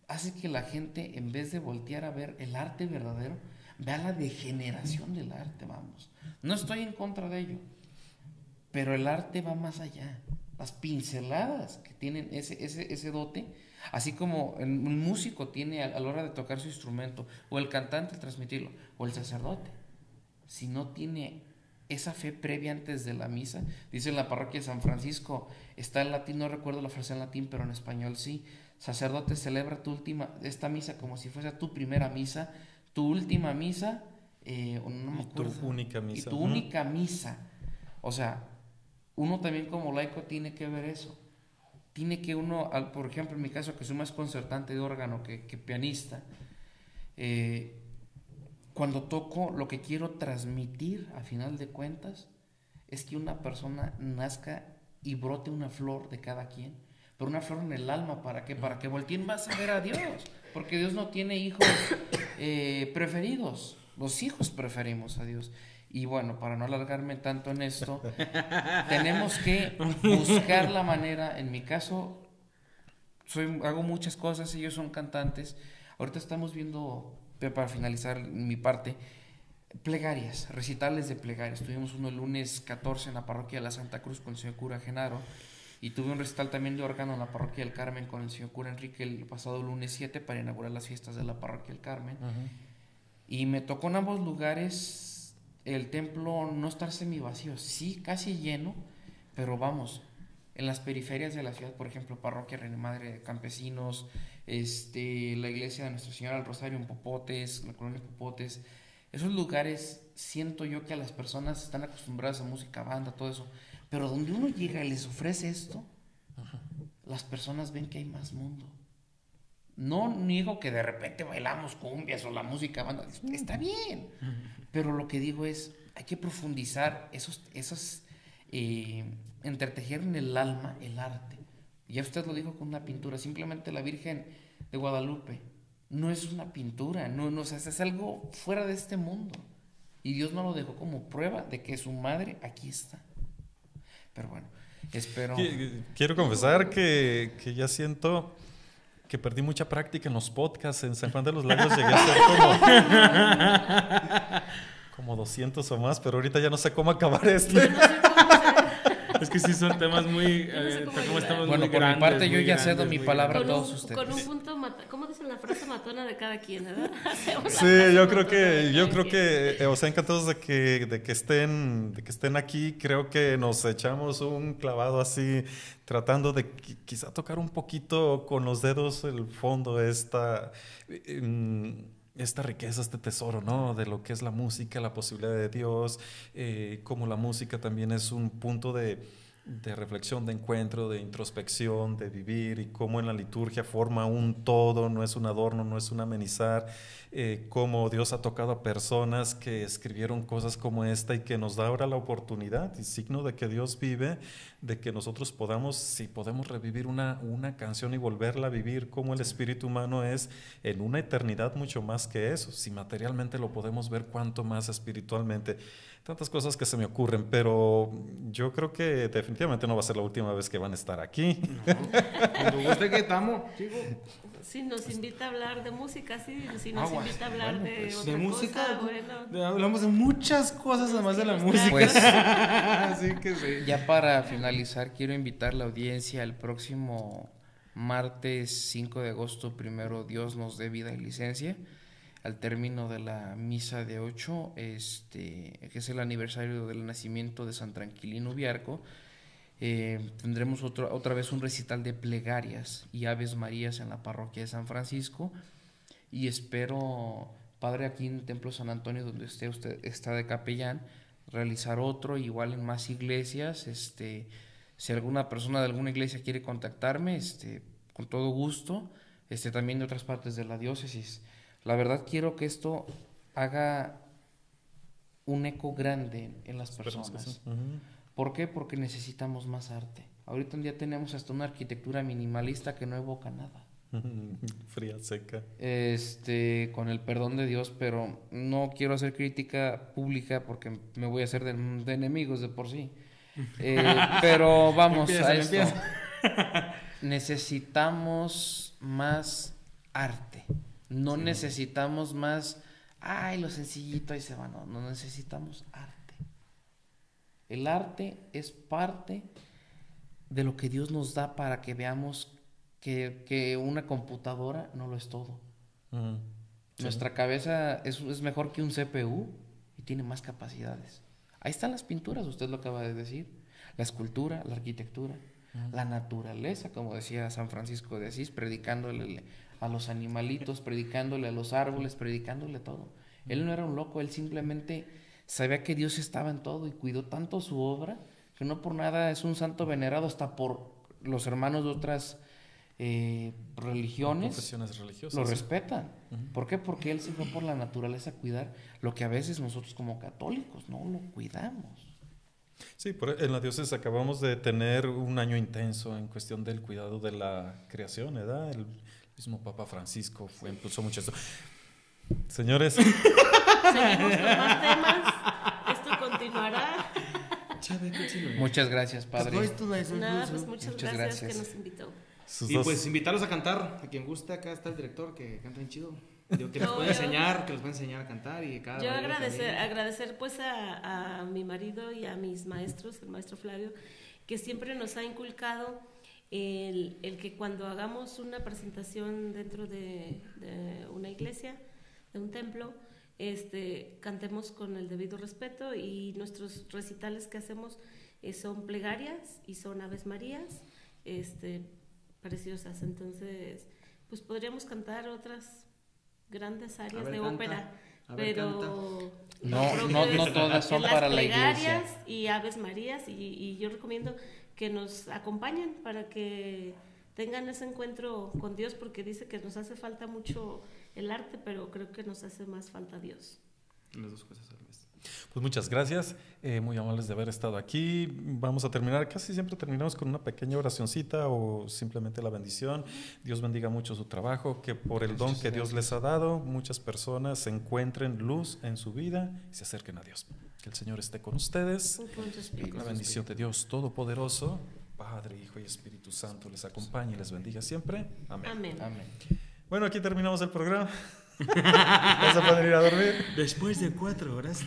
hace que la gente, en vez de voltear a ver el arte verdadero, vea la degeneración del arte, vamos. No estoy en contra de ello, pero el arte va más allá. Las pinceladas que tienen ese dote, así como un músico tiene a la hora de tocar su instrumento, o el cantante al transmitirlo, o el sacerdote, si no tiene esa fe previa antes de la misa, dice en la parroquia de San Francisco, está en latín, no recuerdo la frase en latín, pero en español sí, sacerdote, celebra esta misa como si fuese tu primera misa, tu última misa, no me acuerdo, tu única misa. Y tu única misa. O sea, uno también como laico tiene que ver eso. Tiene que uno, por ejemplo, en mi caso, que soy más concertante de órgano que pianista, cuando toco, lo que quiero transmitir, a final de cuentas, es que una persona nazca y brote una flor de cada quien, pero una flor en el alma. ¿Para qué? Para que volteen más a ver a Dios, porque Dios no tiene hijos preferidos, los hijos preferimos a Dios. Y bueno, para no alargarme tanto en esto, tenemos que buscar la manera. En mi caso, hago muchas cosas, ellos son cantantes. Ahorita estamos viendo, para finalizar mi parte, plegarias, recitales de plegarias. Tuvimos uno el lunes 14 en la parroquia de la Santa Cruz con el señor cura Genaro, y tuve un recital también de órgano en la parroquia del Carmen con el señor cura Enrique el pasado lunes 7 para inaugurar las fiestas de la parroquia del Carmen. Y me tocó en ambos lugares el templo no estar semivacío, sí, casi lleno, pero vamos, en las periferias de la ciudad, por ejemplo, Parroquia Reina Madre de Campesinos, la iglesia de Nuestra Señora del Rosario en Popotes, la colonia Popotes, esos lugares siento yo que a las personas están acostumbradas a música, banda, todo eso, pero donde uno llega y les ofrece esto, las personas ven que hay más mundo. No niego que de repente bailamos cumbias o la música banda, está bien, pero lo que digo es, hay que profundizar esos entretejer en el alma el arte. Ya usted lo dijo con una pintura, simplemente la Virgen de Guadalupe no es una pintura, no, o sea, es algo fuera de este mundo, y Dios nos lo dejó como prueba de que su madre aquí está. Pero bueno, espero... Quiero confesar que ya siento que perdí mucha práctica en los podcasts. En San Juan de los Lagos llegué a ser como 200 o más, pero ahorita ya no sé cómo acabar esto. Es que sí son temas muy... bueno, muy por grandes, mi parte yo ya grandes, cedo mi palabra a todos ustedes. Con un punto, ¿cómo dicen la frase matona de cada quien, verdad? Sí, yo creo que o sea, encantados de que estén aquí. Creo que nos echamos un clavado así, tratando de quizá tocar un poquito con los dedos el fondo esta riqueza, este tesoro, ¿no? De lo que es la música, la posibilidad de Dios, como la música también es un punto de reflexión, de encuentro, de introspección, de vivir, y cómo en la liturgia forma un todo, no es un adorno, no es un amenizar, cómo Dios ha tocado a personas que escribieron cosas como esta y que nos da ahora la oportunidad y signo de que Dios vive, de que nosotros podamos revivir una canción y volverla a vivir como el espíritu humano es en una eternidad mucho más que eso. Si materialmente lo podemos ver, cuánto más espiritualmente. Tantas cosas que se me ocurren, pero yo creo que definitivamente no va a ser la última vez que van a estar aquí. No, cuando guste que estamos, chico. Si nos invita a hablar de música, sí, si nos invita a hablar de otra de música, cosa, bueno. Hablamos de muchas cosas además de la música. Pues, así que sí. Ya para finalizar, quiero invitar a la audiencia el próximo martes 5 de agosto, primero Dios nos dé vida y licencia, al término de la misa de 8, que es el aniversario del nacimiento de San Tranquilino Ubiarco, tendremos otra vez un recital de plegarias y Aves Marías en la parroquia de San Francisco, y espero, Padre, aquí en el Templo San Antonio, donde usted está de capellán, realizar otro igual en más iglesias. Si alguna persona de alguna iglesia quiere contactarme, con todo gusto, también de otras partes de la diócesis. La verdad quiero que esto haga un eco grande en las personas. Sí. ¿Por qué? Porque necesitamos más arte. Ahorita en día tenemos hasta una arquitectura minimalista que no evoca nada. Fría, seca. Con el perdón de Dios, pero no quiero hacer crítica pública porque me voy a hacer de enemigos de por sí. Pero vamos a esto. Necesitamos más arte. No necesitamos más, lo sencillito ahí se va. No necesitamos arte. El arte es parte de lo que Dios nos da para que veamos que una computadora no lo es todo. Nuestra cabeza es mejor que un CPU y tiene más capacidades. Ahí están las pinturas, usted lo acaba de decir, la escultura, la arquitectura, la naturaleza, como decía San Francisco de Asís, predicándole a los animalitos, predicándole a los árboles, predicándole todo. Él no era un loco, él simplemente sabía que Dios estaba en todo y cuidó tanto su obra que no por nada es un santo venerado hasta por los hermanos de otras religiones. Confesiones religiosas. Lo respetan. ¿Por qué? Porque él se fue por la naturaleza a cuidar lo que a veces nosotros como católicos no lo cuidamos. Sí, en la diócesis acabamos de tener un año intenso en cuestión del cuidado de la creación, ¿verdad? El mismo Papa Francisco impulsó mucho esto. Señores. Seguimos con más temas. Esto continuará. Muchas gracias, Padre. Nada, pues muchas gracias que nos invitó. Y pues invitarlos a cantar, a quien guste. Acá está el director que canta bien chido. Digo, que les puede enseñar, a cantar. Y cada yo agradecer pues a mi marido y a mis maestros, el maestro Flavio, que siempre nos ha inculcado el que cuando hagamos una presentación dentro de una iglesia, de un templo, cantemos con el debido respeto, y nuestros recitales que hacemos son plegarias y son Aves Marías, preciosas. Entonces, pues podríamos cantar otras grandes áreas de canta. ópera, Ver, pero no todas son para la iglesia. Plegarias y Aves Marías, y yo recomiendo que nos acompañen para que tengan ese encuentro con Dios, porque dice que nos hace falta mucho el arte, pero creo que nos hace más falta Dios. Las dos cosas a la vez. Pues muchas gracias, muy amables de haber estado aquí. Vamos a terminar, casi siempre terminamos con una pequeña oracioncita o simplemente la bendición. Dios bendiga mucho su trabajo, que por el don que Dios les ha dado, muchas personas encuentren luz en su vida y se acerquen a Dios. Que el Señor esté con ustedes. La bendición de Dios Todopoderoso, Padre, Hijo y Espíritu Santo les acompañe y les bendiga siempre. Amén. Amén. Amén. Bueno, aquí terminamos el programa. ¿Vas a poder ir a dormir? Después de 4 horas.